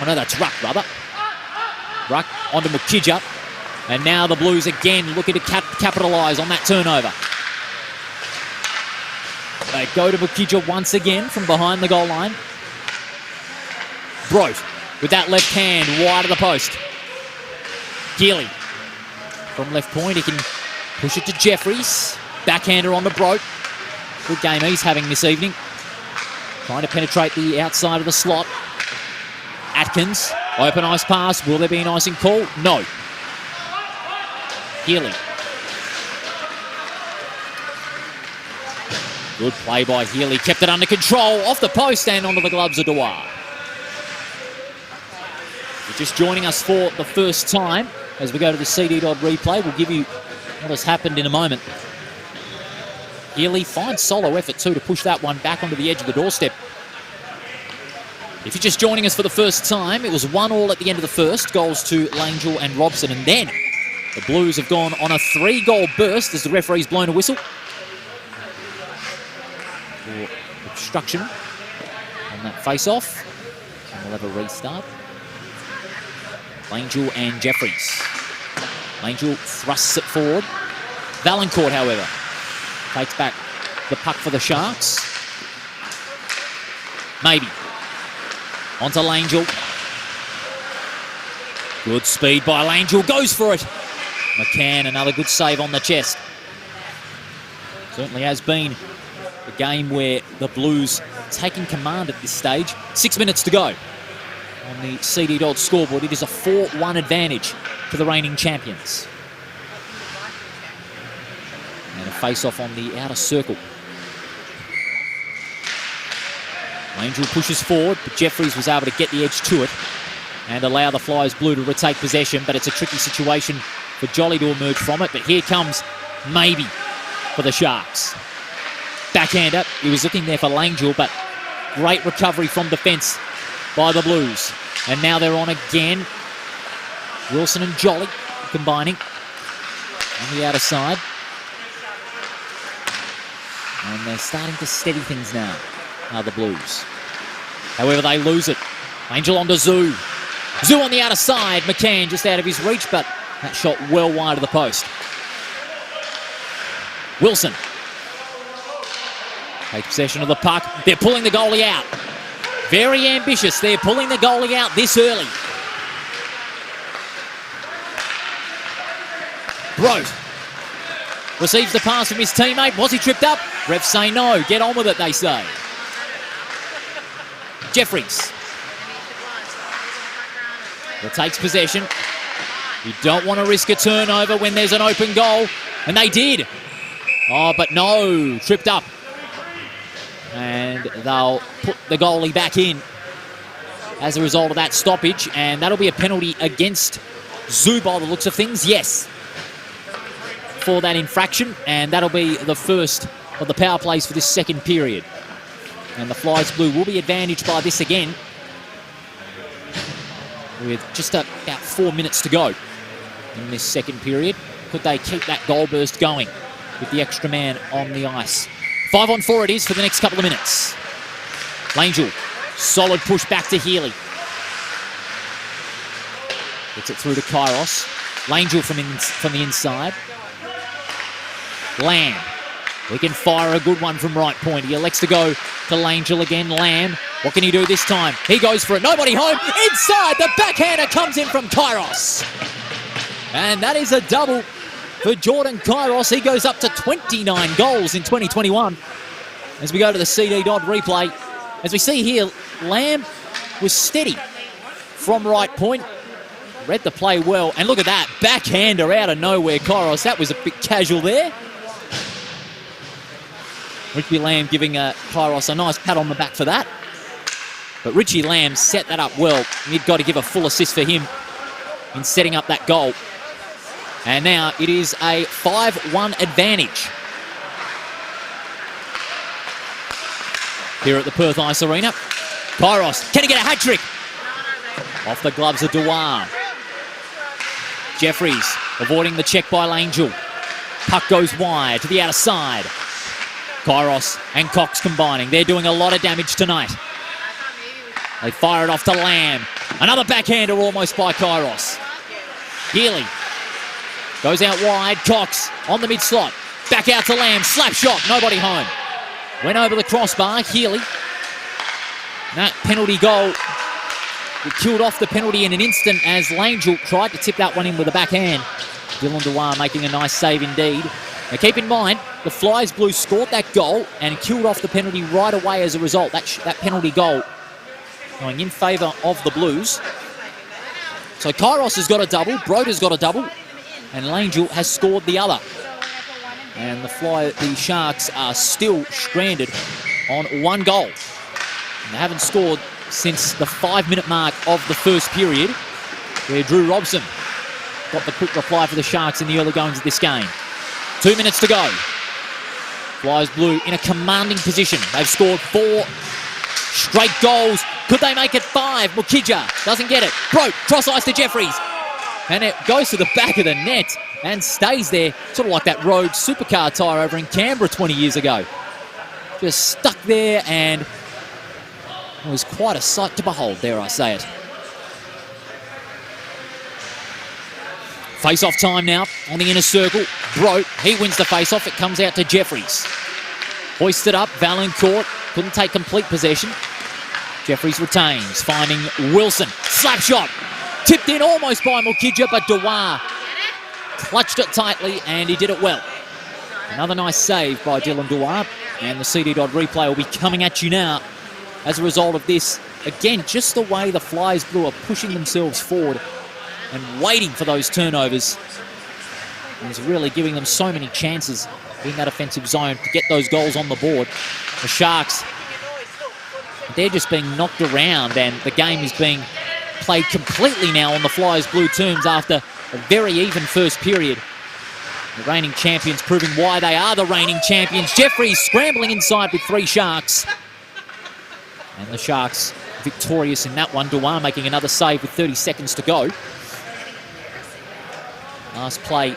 Oh no, that's Ruck, rather. Ruck onto Mukija. And now the Blues again looking to capitalise on that turnover. They go to Mukija once again from behind the goal line. Brote with that left hand wide of the post. Geely from left point. He can push it to Jeffries. Backhander on the Brote. Good game he's having this evening. Trying to penetrate the outside of the slot. Atkins, open ice pass. Will there be an icing call? No. Healy. Good play by Healy. Kept it under control. Off the post and onto the gloves of Dewar. If you're just joining us for the first time, as we go to the CD Dodd replay, we'll give you what has happened in a moment. Healy finds solo effort too to push that one back onto the edge of the doorstep. If you're just joining us for the first time, it was 1-1 at the end of the first. Goals to Langell and Robson. And then the Blues have gone on a 3-goal burst as the referee's blown a whistle for obstruction on that face-off. And we'll have a restart. Langell and Jeffries. Langell thrusts it forward. Valancourt, however, takes back the puck for the Sharks. Maybe. Onto Langell. Good speed by Langell. Goes for it. McCann, another good save on the chest. Certainly has been a game where the Blues taking command at this stage. 6 minutes to go on the CD Dodd scoreboard. It is a 4-1 advantage for the reigning champions. And a face-off on the outer circle. Angel pushes forward, but Jeffries was able to get the edge to it and allow the Flyers Blue to retake possession, but it's a tricky situation for Jolly to emerge from it. But here comes maybe for the Sharks. Backhander, he was looking there for Langell, but great recovery from defence by the Blues. And now they're on again. Wilson and Jolly combining on the outer side. And they're starting to steady things now, the Blues. However, they lose it. Angel on to Zoo. Zoo on the outer side. McCann just out of his reach, but that shot well wide of the post. Wilson takes possession of the puck. They're pulling the goalie out. Very ambitious. They're pulling the goalie out this early. Brote receives the pass from his teammate. Was he tripped up? Refs say no. Get on with it, they say. Jeffries. Well, takes possession. You don't want to risk a turnover when there's an open goal. And they did. Oh, but no. Tripped up. And they'll put the goalie back in as a result of that stoppage. And that'll be a penalty against Zoo by the looks of things. Yes. For that infraction. And that'll be the first of the power plays for this second period. And the Flyers Blue will be advantaged by this again, with just about 4 minutes to go in this second period. Could they keep that goal burst going with the extra man on the ice? 5-on-4 it is for the next couple of minutes. Langell, solid push back to Healy. Gets it through to Kairos. Langell from the inside. Lamb. He can fire a good one from right point. He elects to go to Langell again. Lamb, what can he do this time? He goes for it. Nobody home. Inside, the backhander comes in from Kairos. And that is a double for Jordan Kairos. He goes up to 29 goals in 2021. As we go to the CD Dodd replay, as we see here, Lamb was steady from right point. Read the play well. And look at that, backhander out of nowhere, Kairos. That was a bit casual there. Richie Lamb giving Kairos a nice pat on the back for that. But Richie Lamb set that up well. You've got to give a full assist for him in setting up that goal. And now it is a 5-1 advantage here at the Perth Ice Arena. Kairos, can he get a hat-trick? Off the gloves of Dewar. Jeffries avoiding the check by Langell. Puck goes wide to the outer side. Kairos and Cox combining. They're doing a lot of damage tonight. They fire it off to Lamb. Another backhander almost by Kairos. Healy goes out wide. Cox on the mid-slot. Back out to Lamb. Slap shot. Nobody home. Went over the crossbar. Healy. That penalty goal. It killed off the penalty in an instant as Langell tried to tip that one in with a backhand. Dylan Dewar making a nice save indeed. Now keep in mind, the Flyers Blue scored that goal and killed off the penalty right away as a result. That penalty goal going in favour of the Blues. So Kairos has got a double, Broder's got a double, and Langell has scored the other. And the Sharks are still stranded on one goal. And they haven't scored since the 5-minute mark of the first period, where Drew Robson got the quick reply for the Sharks in the early goings of this game. 2 minutes to go. Flyers Blue in a commanding position. They've scored 4 straight goals. Could they make it 5? Mukija doesn't get it. Broke, cross ice to Jeffries. And it goes to the back of the net and stays there, sort of like that Rogue supercar tyre over in Canberra 20 years ago. Just stuck there, and it was quite a sight to behold, dare I say it. Face-off time now on the inner circle. Broke, he wins the face-off. It comes out to Jeffries. Hoisted up, Valancourt couldn't take complete possession. Jeffries retains, finding Wilson. Slap shot, tipped in almost by Mukija, but Dewar clutched it tightly, and he did it well. Another nice save by Dylan Dewar, and the CD Dodd replay will be coming at you now as a result of this. Again, just the way the Flyers Blue are pushing themselves forward and waiting for those turnovers is really giving them so many chances in that offensive zone to get those goals on the board. The Sharks, they're just being knocked around, and the game is being played completely now on the Flyers Blue terms after a very even first period. The reigning champions proving why they are the reigning champions. Jeffries scrambling inside with 3 Sharks. And the Sharks victorious in that one. Dewar making another save with 30 seconds to go. Last play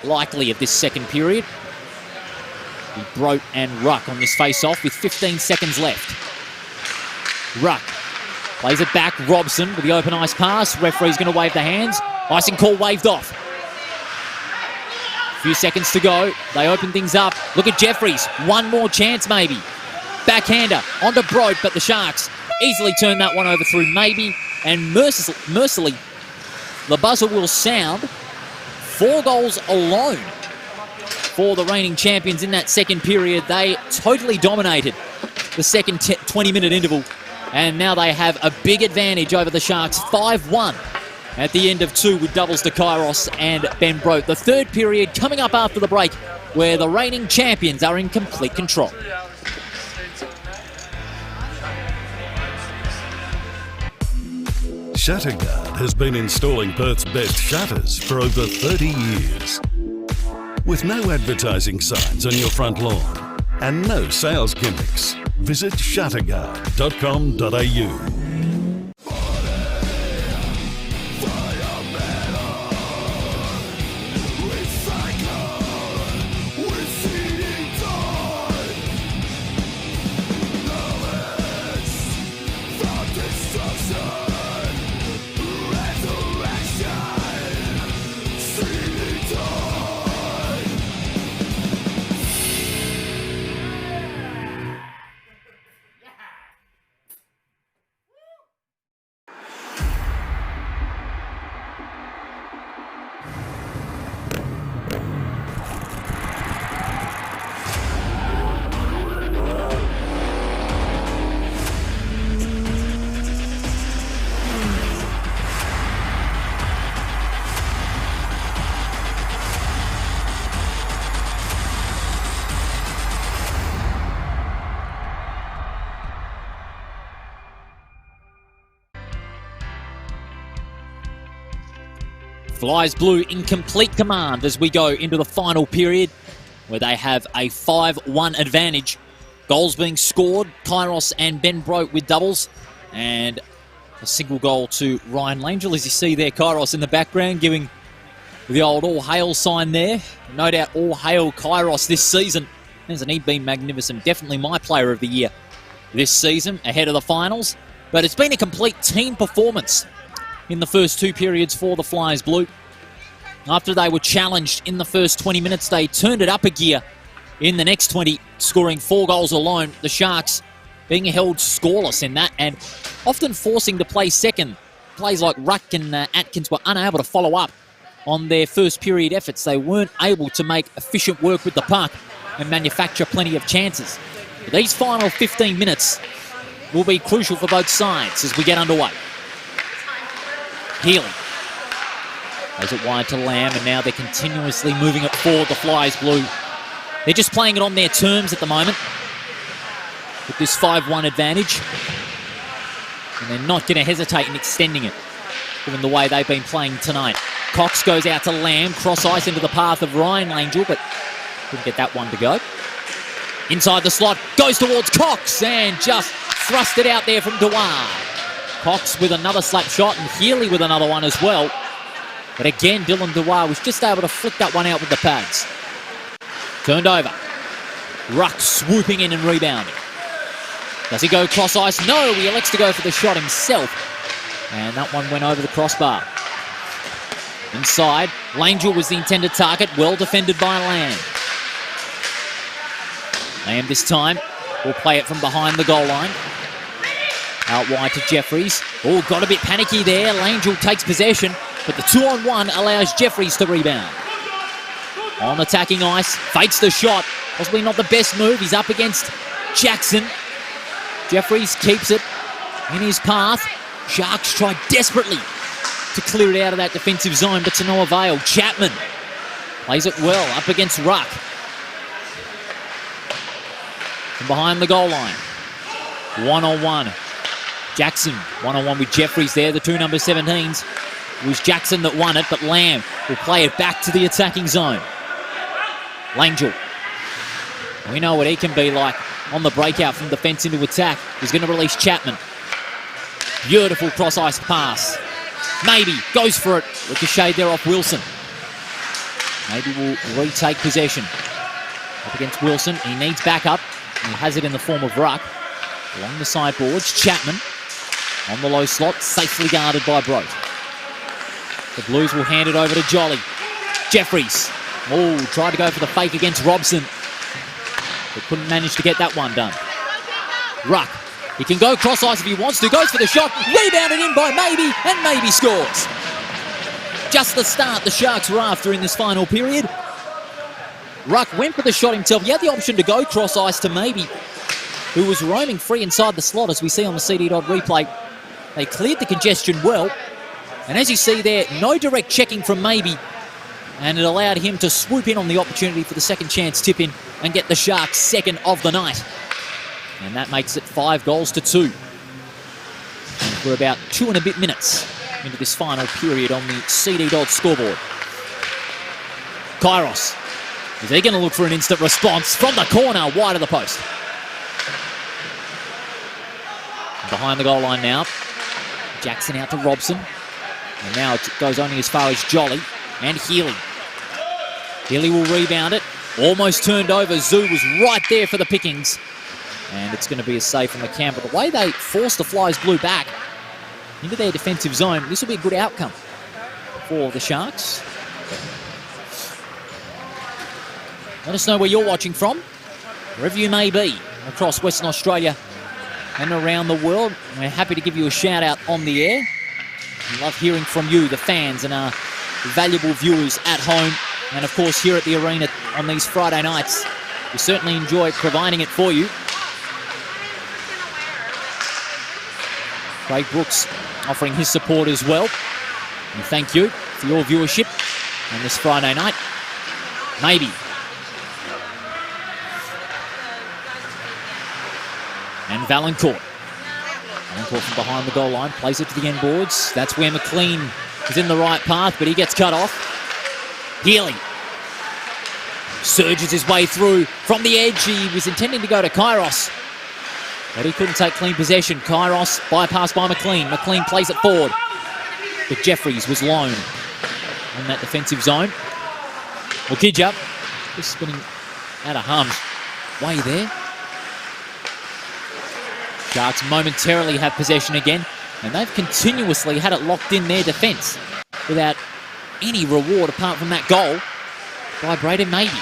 likely of this second period. Broke and Ruck on this face-off with 15 seconds left. Ruck plays it back. Robson with the open ice pass. Referee's going to wave the hands. Icing call waved off. A few seconds to go. They open things up. Look at Jeffries. One more chance maybe. Backhander onto Broad, but the Sharks easily turn that one over through maybe. And mercifully, the buzzer will sound. 4 goals alone for the reigning champions in that second period. They totally dominated the second 20-minute interval, and now they have a big advantage over the Sharks, 5-1 at the end of 2 with doubles to Kairos and Ben Broke. The third period coming up after the break, where the reigning champions are in complete control.
Shatterguard has been installing Perth's best shutters for over 30 years. With no advertising signs on your front lawn and no sales gimmicks, visit shatterguard.com.au.
Flyers Blue in complete command as we go into the final period, where they have a 5-1 advantage Goals being scored, Kairos and Ben Broke with doubles, and a single goal to Ryan Langell. As you see there, Kairos in the background giving the old all hail sign there. No doubt all hail Kairos this season. Hasn't he been magnificent? Definitely my player of the year this season, ahead of the finals. But it's been a complete team performance in the first two periods for the Flyers Blue. After they were challenged in the first 20 minutes, they turned it up a gear in the next 20, scoring 4 goals alone. The Sharks being held scoreless in that and often forcing to play second. Plays like Ruck and Atkins were unable to follow up on their first period efforts. They weren't able to make efficient work with the puck and manufacture plenty of chances. But these final 15 minutes will be crucial for both sides as we get underway. Healy plays it wide to Lamb, and now they're continuously moving it forward, the Flyers Blue. They're just playing it on their terms at the moment with this 5-1 advantage. And they're not going to hesitate in extending it, given the way they've been playing tonight. Cox goes out to Lamb, cross ice into the path of Ryan Langell, but couldn't get that one to go. Inside the slot, goes towards Cox, and just thrust it out there from Dewar. Cox with another slap shot, and Healy with another one as well. But again, Dylan Dewar was just able to flick that one out with the pads. Turned over. Ruck swooping in and rebounding. Does he go cross ice? No, he elects to go for the shot himself. And that one went over the crossbar. Inside, Langell was the intended target, well defended by Lamb. Lamb this time will play it from behind the goal line. Out wide to Jeffries. Oh, got a bit panicky there. Langell takes possession, but the 2-on-1 allows Jeffries to rebound. On attacking ice, fakes the shot. Possibly not the best move. He's up against Jackson. Jeffries keeps it in his path. Sharks try desperately to clear it out of that defensive zone, but to no avail. Chapman plays it well up against Ruck. From behind the goal line. 1-on-1. Jackson, 1-on-1 with Jeffries there, the two number 17s. It was Jackson that won it, but Lamb will play it back to the attacking zone. Langell. We know what he can be like on the breakout from defence into attack. He's going to release Chapman. Beautiful cross-ice pass. Maybe goes for it. Ricochet there off Wilson. Maybe will retake possession. Up against Wilson. He needs backup. He has it in the form of Ruck. Along the sideboards, Chapman on the low slot, safely guarded by Brote. The Blues will hand it over to Jolly. Jeffries. Oh, tried to go for the fake against Robson, but couldn't manage to get that one done. Ruck. He can go cross ice if he wants to. Goes for the shot. Rebounded in by Maybe, and Maybe scores. Just the start the Sharks were after in this final period. Ruck went for the shot himself. He had the option to go cross ice to Maybe, who was roaming free inside the slot, as we see on the CD Dodd replay. They cleared the congestion well. And as you see there, no direct checking from Maybe. And it allowed him to swoop in on the opportunity for the second chance tip-in and get the Sharks second of the night. And that makes it 5-2. And we're about 2 and a bit minutes into this final period on the CD Dodd scoreboard. Kairos. Is he going to look for an instant response from the corner, wide of the post? Behind the goal line now. Jackson out to Robson. And now it goes only as far as Jolly and Healy. Healy will rebound it. Almost turned over. Zoo was right there for the pickings. And it's going to be a save from the camp. But the way they force the Flyers Blue back into their defensive zone, this will be a good outcome for the Sharks. Let us know where you're watching from, wherever you may be across Western Australia and around the world. We're happy to give you a shout out on the air. We love hearing from you, the fans, and our valuable viewers at home, and of course here at the arena on these Friday nights. We certainly enjoy providing it for you. Craig Brooks offering his support as well. And thank you for your viewership on this Friday night. Maybe. And Valancourt. Valancourt from behind the goal line, plays it to the end boards. That's where McLean is in the right path, but he gets cut off. Healy. surges his way through from the edge. He was intending to go to Kairos, but he couldn't take clean possession. Kairos bypassed by McLean. McLean plays it forward, but Jeffries was lone on that defensive zone. Mukija just spinning out of harm's way there. Sharks momentarily have possession again, and they've continuously had it locked in their defence without any reward apart from that goal by Braden Maybe.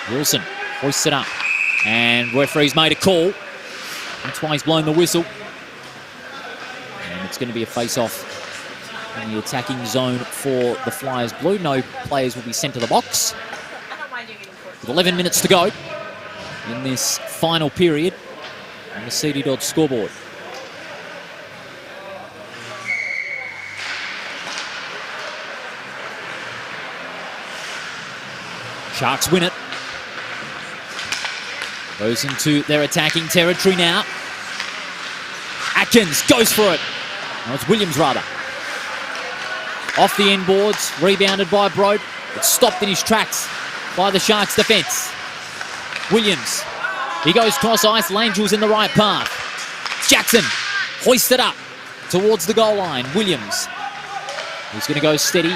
Wilson hoists it up, and referee's made a call. That's why he's blown the whistle. And it's going to be a face-off in the attacking zone for the Flyers Blue. No players will be sent to the box. With 11 minutes to go in this final period on the CD Dodd scoreboard. Sharks win it. Goes into their attacking territory now. Atkins goes for it. No, it's Williams rather. Off the inboards, rebounded by Broad. It's stopped in his tracks by the Sharks defence. Williams, he goes cross ice. Langel's in the right path. Jackson hoists it up towards the goal line. Williams, he's going to go steady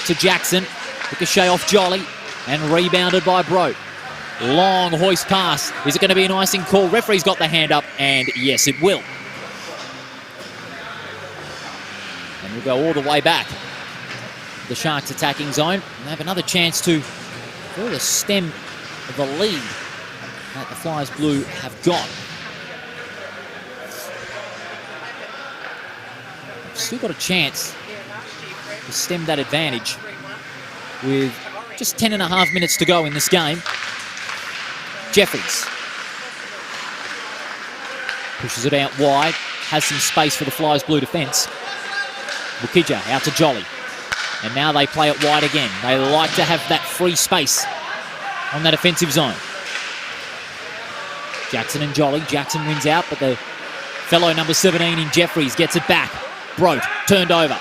to Jackson. Ricochet off Jolly and rebounded by Broad. Long hoist pass. Is it going to be an icing call? Referee's got the hand up, and yes, it will. And we'll go all the way back. The Sharks attacking zone. And they have another chance to further stem the lead that the Flyers Blue have got. They've still got a chance to stem that advantage with just 10.5 minutes to go in this game. Jeffries pushes it out wide, has some space for the Flyers Blue defence. Mukija out to Jolly. And now they play it wide again. They like to have that free space on that offensive zone. Jackson and Jolly. Jackson wins out, but the fellow number 17 in Jeffries gets it back. Brote turned over.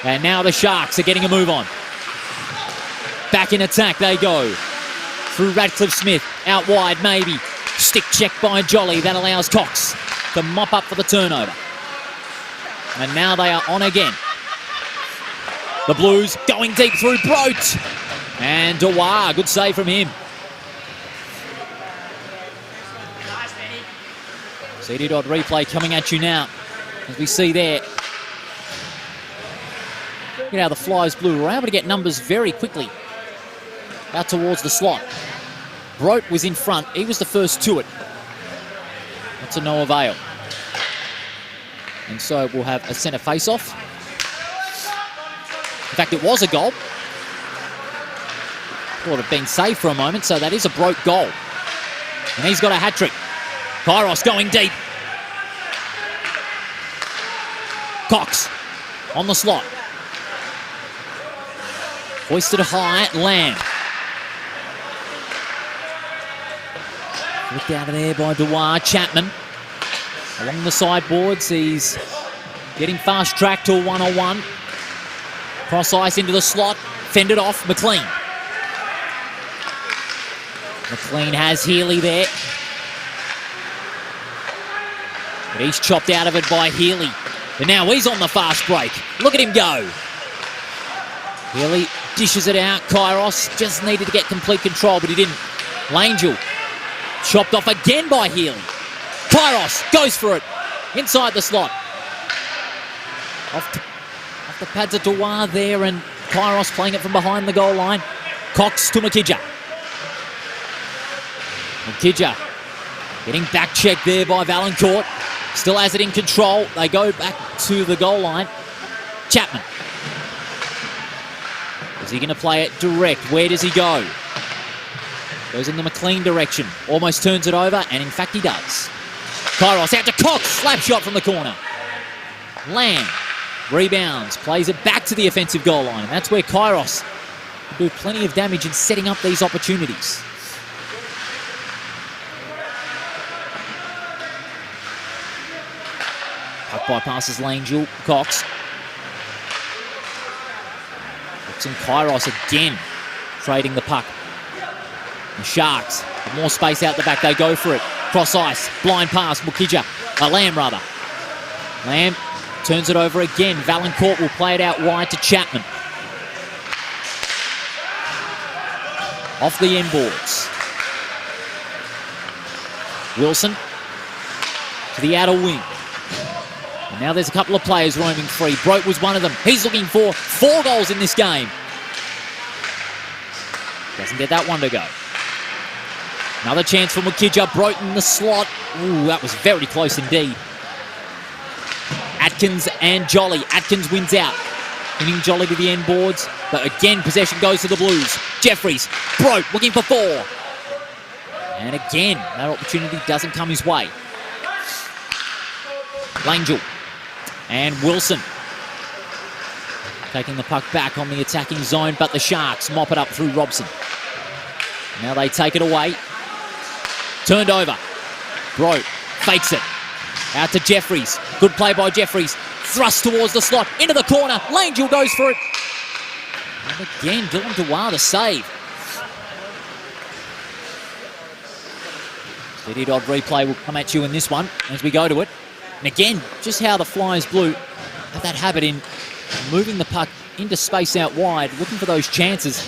And now the Sharks are getting a move on. Back in attack they go. Through Radcliffe Smith, out wide maybe. Stick check by Jolly, that allows Cox to mop up for the turnover. And now they are on again. The Blues going deep through Brote. And Dewar, good save from him. CD Dodd replay coming at you now. As we see there. Look at how the Flyers Blue were able to get numbers very quickly. Out towards the slot. Brote was in front. He was the first to it. That's to no avail. And so we'll have a centre face-off. In fact, it was a goal. Thought it had been saved for a moment, so that is a Brote goal. And he's got a hat-trick. Kairos going deep. Cox on the slot. Hoisted high, Lamb. Looked out of there by Dewar. Chapman along the sideboards. He's getting fast-tracked to a 1-on-1. Cross ice into the slot. Fended off. McLean. McLean has Healy there. But he's chopped out of it by Healy. And now he's on the fast break. Look at him go. Healy dishes it out. Kairos just needed to get complete control, but he didn't. Langell chopped off again by Healy. Kairos goes for it. Inside the slot. Off the pads of Dewar there, and Kairos playing it from behind the goal line. Cox to Mukija. Mukija getting back checked there by Valancourt. Still has it in control. They go back to the goal line. Chapman. Is he going to play it direct? Where does he go? Goes in the McLean direction. Almost turns it over, and in fact he does. Kairos out to Cox. Slap shot from the corner. Lamb rebounds. Plays it back to the offensive goal line. And that's where Kairos can do plenty of damage in setting up these opportunities. Puck bypasses Langell. Cox. And Kairos again trading the puck. The Sharks, with more space out the back, they go for it. Cross ice, blind pass, Lamb rather. Lamb turns it over again. Valancourt will play it out wide to Chapman. Off the end boards. Wilson to the outer wing. And now there's a couple of players roaming free. Brote was one of them. He's looking for 4 goals in this game. Doesn't get that one to go. Another chance for Mukija. Brote in the slot. Ooh, that was very close indeed. Atkins and Jolly. Atkins wins out. Hitting Jolly to the end boards. But again, possession goes to the Blues. Jeffries. Brote looking for 4. And again, that opportunity doesn't come his way. Langell. And Wilson taking the puck back on the attacking zone, but the Sharks mop it up through Robson. Now they take it away. Turned over. Brote fakes it. Out to Jeffries. Good play by Jeffries. Thrust towards the slot. Into the corner. Langell goes for it. And again, Dylan Dewar the save. Steady Dodd replay will come at you in this one as we go to it. And again, just how the Flyers Blue have that habit in moving the puck into space out wide, looking for those chances.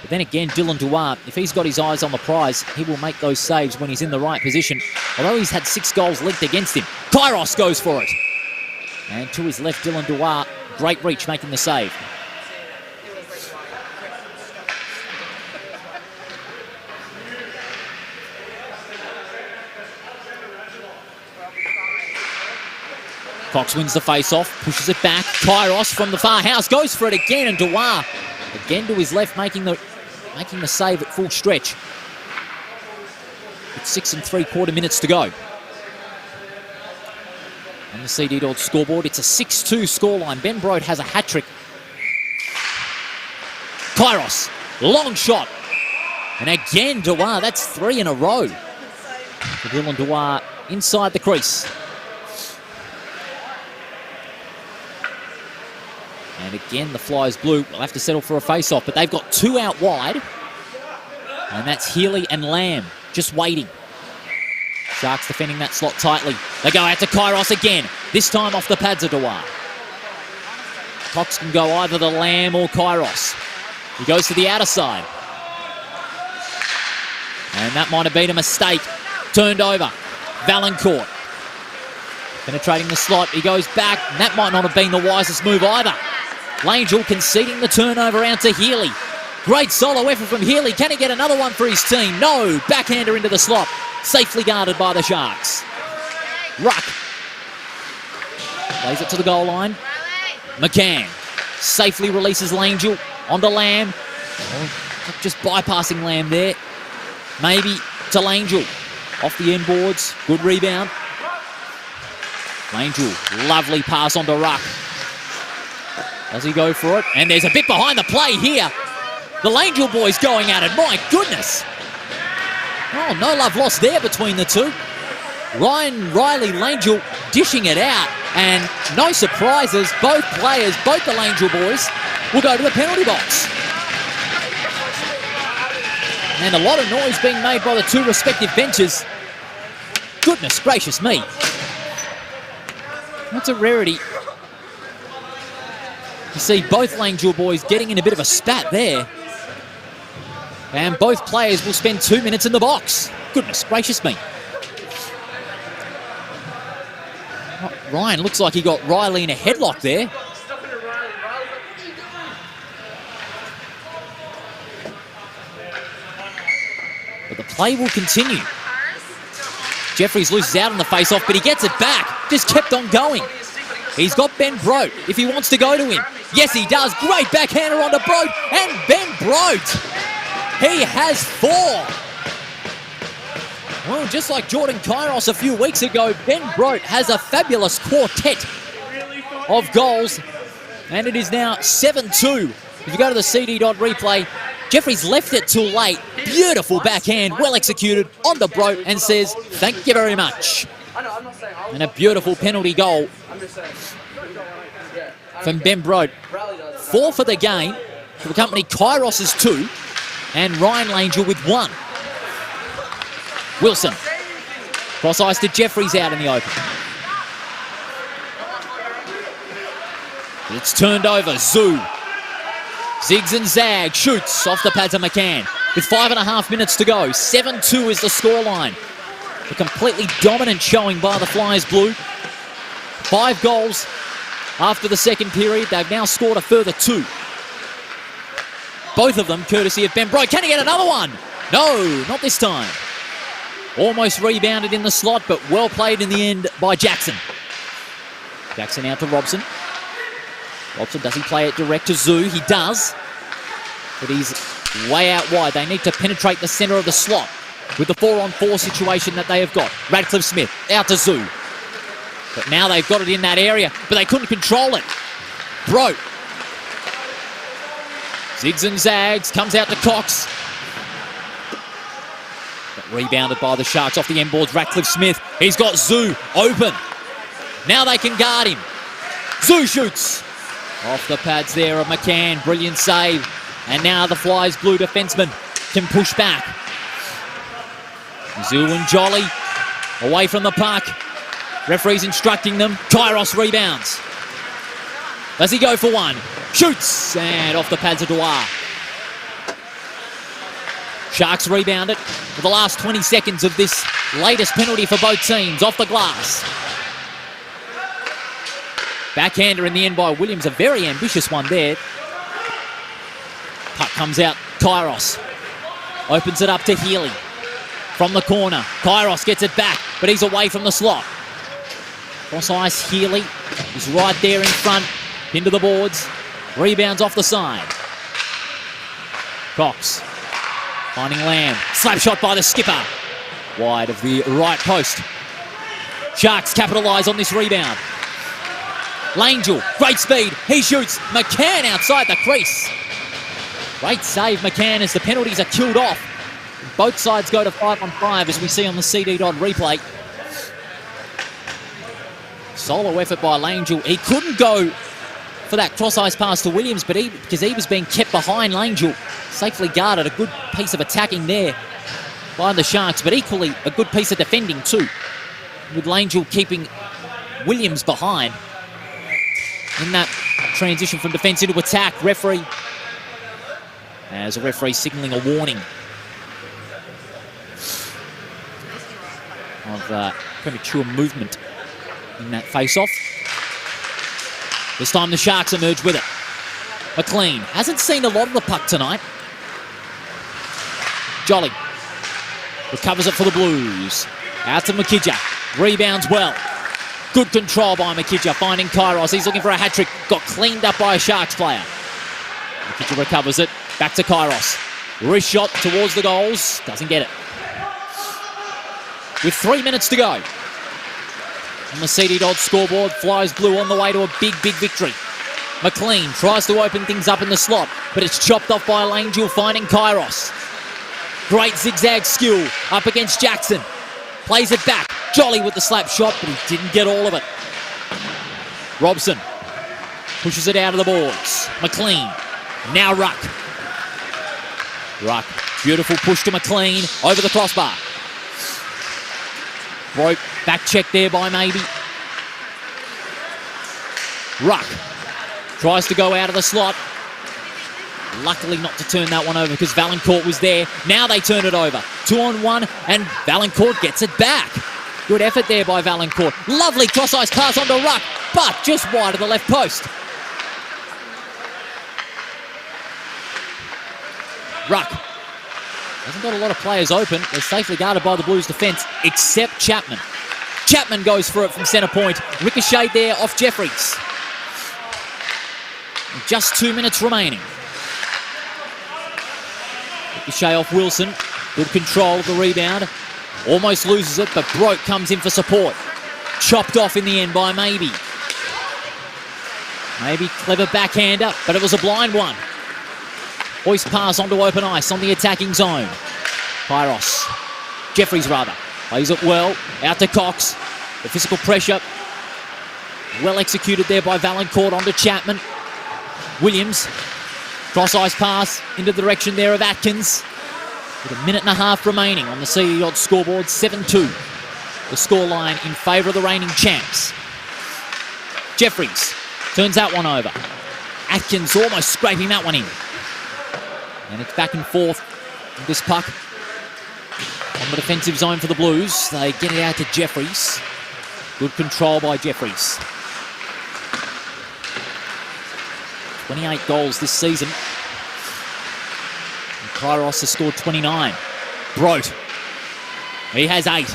But then again, Dylan Dewar, if he's got his eyes on the prize, he will make those saves when he's in the right position. Although he's had 6 goals linked against him. Kairos goes for it. And to his left, Dylan Dewar, great reach, making the save. Cox wins the face-off, pushes it back. Kairos from the far house goes for it again, and Dewar again to his left, making the save at full stretch. With 6 3/4 minutes to go. On the CD Dodd scoreboard, it's a 6-2 scoreline. Ben Brote has a hat-trick. Kairos, long shot. And again, Dewar, that's 3 in a row. For Dylan Dewar inside the crease. And again, the Flyers Blue will have to settle for a face-off, but they've got 2 out wide. And that's Healy and Lamb just waiting. Sharks defending that slot tightly. They go out to Kairos again, this time off the pads of Dewar. Cox can go either to Lamb or Kairos. He goes to the outer side. And that might have been a mistake. Turned over. Valancourt. Penetrating the slot. He goes back. And that might not have been the wisest move either. Langell conceding the turnover out to Healy. Great solo effort from Healy. Can he get another one for his team? No. Backhander into the slot. Safely guarded by the Sharks. Ruck. Plays it to the goal line. McCann safely releases Langell onto Lamb. Oh, just bypassing Lamb there. Maybe to Langell. Off the end boards. Good rebound. Langell, lovely pass onto Ruck. Does he go for it? And there's a bit behind the play here. The Langell boys going at it. My goodness. Oh, no love lost there between the two. Ryan Riley Langell dishing it out. And no surprises. Both players, both the Langell boys, will go to the penalty box. And a lot of noise being made by the 2 respective benches. Goodness gracious me. That's a rarity. You see both Langell boys getting in a bit of a spat there. And both players will spend 2 minutes in the box. Goodness gracious me. Oh, Ryan looks like he got Riley in a headlock there. But the play will continue. Jeffries loses out on the face-off, but he gets it back. Just kept on going. He's got Ben Brote if he wants to go to him. Yes, he does. Great backhander onto Brote. And Ben Brote, he has 4. Well, just like Jordan Kairos a few weeks ago, Ben Brote has a fabulous quartet of goals. And it is now 7-2. If you go to the CD Dodd replay, Jeffries left it too late. Beautiful backhand, well executed onto Brote, and says, thank you very much. And a beautiful penalty goal from Ben Brote. 4 for the game. to accompany Kairos' 2 and Ryan Langell with 1. Wilson. Cross ice to Jeffries out in the open. It's turned over. Zoo. Zigs and zag. Shoots off the pads of McCann. With 5.5 minutes to go. 7-2 is the scoreline. A completely dominant showing by the Flyers Blue. 5 goals after the second period. They've now scored a further 2. Both of them courtesy of Ben Broik. Can he get another one? No, not this time. Almost rebounded in the slot, but well played in the end by Jackson. Jackson out to Robson. Robson, does he play it direct to Zoo? He does. But he's way out wide. They need to penetrate the centre of the slot with the 4-on-4 situation that they have got. Radcliffe Smith out to Zoo. But now they've got it in that area, but they couldn't control it. Broke. Zigs and zags, comes out to Cox. But rebounded by the Sharks off the end boards. Radcliffe Smith, he's got Zoo open. Now they can guard him. Zoo shoots. Off the pads there of McCann, brilliant save. And now the Flyers Blue defenseman can push back. Zoo and Jolly away from the puck. Referee's instructing them. Kairos rebounds. Does he go for one? Shoots! And off the pads of Dwyer. Sharks rebound it for the last 20 seconds of this latest penalty for both teams. Off the glass. Backhander in the end by Williams. A very ambitious one there. Puck comes out. Kairos opens it up to Healy. From the corner. Kairos gets it back, but he's away from the slot. Cross ice, Healy is right there in front. Into the boards. Rebounds off the side. Cox finding Lamb. Slap shot by the skipper. Wide of the right post. Sharks capitalise on this rebound. Langell, great speed. He shoots. McCann outside the crease. Great save, McCann, as the penalties are killed off. Both sides go to 5-on-5 as we see on the CD Dodd replay. Solo effort by Langell. He couldn't go for that cross-ice pass to Williams, but because he was being kept behind Langell. Safely guarded. A good piece of attacking there by the Sharks, but equally a good piece of defending too, with Langell keeping Williams behind. In that transition from defence into attack, referee, as a referee signalling a warning of premature movement in that face-off. This time the Sharks emerge with it. McLean hasn't seen a lot of the puck tonight. Jolly recovers it for the Blues. Out to Makidja. Rebounds well. Good control by Makidja, finding Kairos. He's looking for a hat-trick. Got cleaned up by a Sharks player. Makidja recovers it. Back to Kairos. Wrist shot towards the goals. Doesn't get it. With 3 minutes to go on the CD Dodd scoreboard, Flyers Blue on the way to a big, big victory. McLean tries to open things up in the slot, but it's chopped off by Langell, finding Kairos. Great zigzag skill up against Jackson. Plays it back. Jolly with the slap shot, but he didn't get all of it. Robson pushes it out of the boards. McLean. Now Ruck. Ruck. Beautiful push to McLean. Over the crossbar. Broke. Back check there by Maybe. Ruck. Tries to go out of the slot. Luckily not to turn that one over because Valancourt was there. Now they turn it over. 2-on-1 and Valancourt gets it back. Good effort there by Valancourt. Lovely cross-ice pass onto Ruck, but just wide of the left post. Ruck hasn't got a lot of players open. They're safely guarded by the Blues defence, except Chapman. Chapman goes for it from centre point. Ricochet there off Jeffries. Just 2 minutes remaining. Ricochet off Wilson. Good control of the rebound. Almost loses it, but Broke comes in for support. Chopped off in the end by Maybe. Maybe clever backhander, but it was a blind one. Hoist pass onto open ice on the attacking zone. Kairos. Jeffries rather. Plays it well. Out to Cox. The physical pressure. Well executed there by Valancourt onto Chapman. Williams Cross-ice pass into the direction there of Atkins. With a minute and a half remaining on the CD Dodd scoreboard, 7-2. The scoreline in favour of the reigning champs. Jeffries turns that one over. Atkins almost scraping that one in. And it's back and forth with this puck on the defensive zone for the Blues. They get it out to Jeffries. Good control by Jeffries. 28 goals this season. And Kairos has scored 29. Brote. He has 8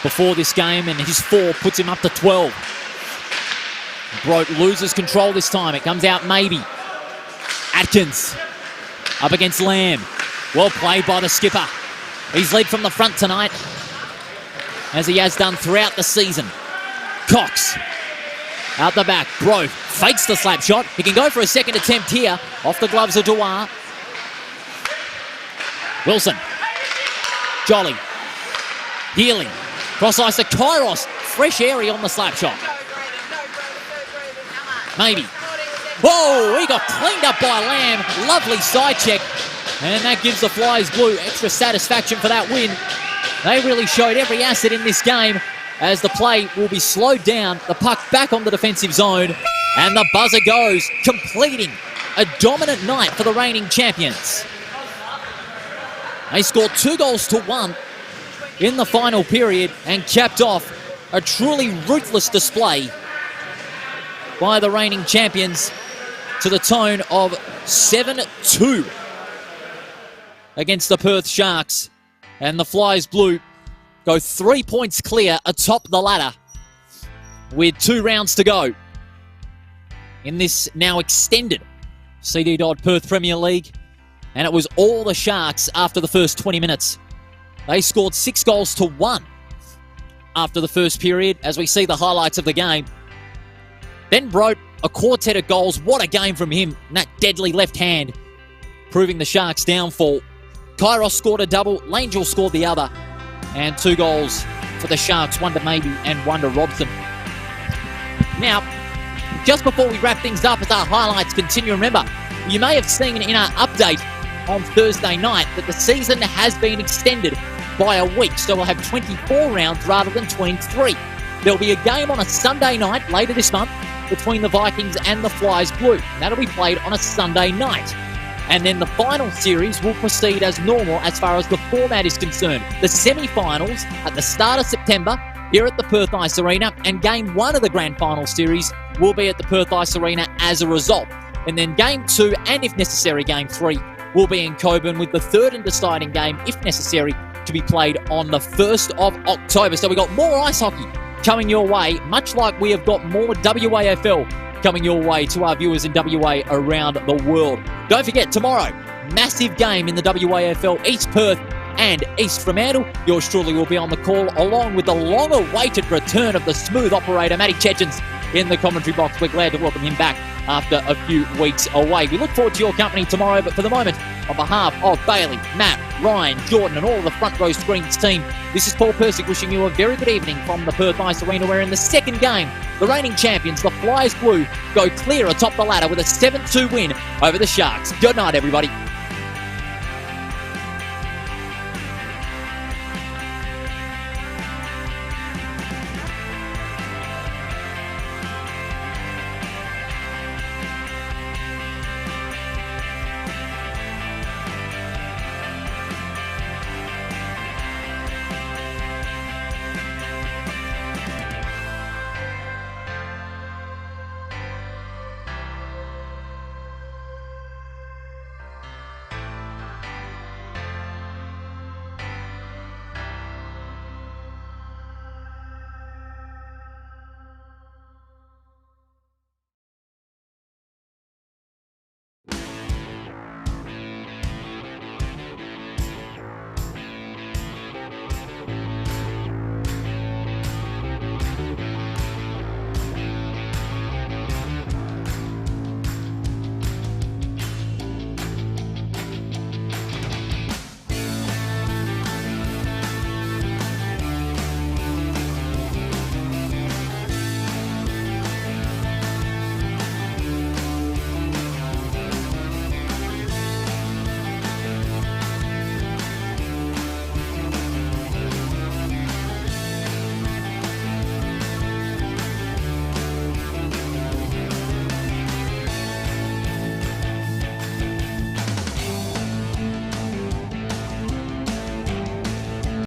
before this game, and his 4 puts him up to 12. Brote loses control this time. It comes out maybe. Atkins up against Lamb. Well played by the skipper. He's led from the front tonight, as he has done throughout the season. Cox out the back. Brote fakes the slap shot. He can go for a second attempt here. Off the gloves of Dewar. Wilson. Jolly. Healing. Cross ice to Kairos. Fresh area on the slap shot. Maybe. Whoa, he got cleaned up by Lamb. Lovely side check. And that gives the Flyers Blue extra satisfaction for that win. They really showed every asset in this game, as the play will be slowed down. The puck back on the defensive zone. And the buzzer goes, completing a dominant night for the reigning champions. They scored 2-1 in the final period and capped off a truly ruthless display by the reigning champions to the tone of 7-2 against the Perth Sharks. And the Flyers Blue go 3 points clear atop the ladder with 2 rounds to go in this now extended CD Dodd Perth Premier League. And it was all the Sharks after the first 20 minutes. They scored 6-1 after the first period, as we see the highlights of the game. Then Brote, a quartet of goals. What a game from him. And that deadly left hand, proving the Sharks' downfall. Kairos scored a double. Langell scored the other. And 2 goals for the Sharks. 1 to Maybe and 1 to Robson. Now, just before we wrap things up as our highlights continue, remember, you may have seen in our update on Thursday night that the season has been extended by a week. So we'll have 24 rounds rather than 23. There'll be a game on a Sunday night later this month between the Vikings and the Flyers Blue. That'll be played on a Sunday night. And then the final series will proceed as normal as far as the format is concerned. The semi-finals at the start of September here at the Perth Ice Arena, and Game 1 of the Grand Final Series will be at the Perth Ice Arena as a result. And then Game 2, and if necessary Game 3, will be in Coburn, with the third and deciding game, if necessary, to be played on the 1st of October. So we've got more ice hockey coming your way, much like we have got more WAFL coming your way to our viewers in WA around the world. Don't forget, tomorrow, massive game in the WAFL, East Perth and East Fremantle. Yours truly will be on the call, along with the long-awaited return of the smooth operator, Matty Chechens, in the commentary box. We're glad to welcome him back after a few weeks away. We look forward to your company tomorrow, but for the moment, on behalf of Bailey, Matt, Ryan, Jordan, and all of the Front Row Screens team, this is Paul Persick wishing you a very good evening from the Perth Ice Arena, where in the second game, the reigning champions, the Flyers Blue, go clear atop the ladder with a 7-2 win over the Sharks. Good night, everybody.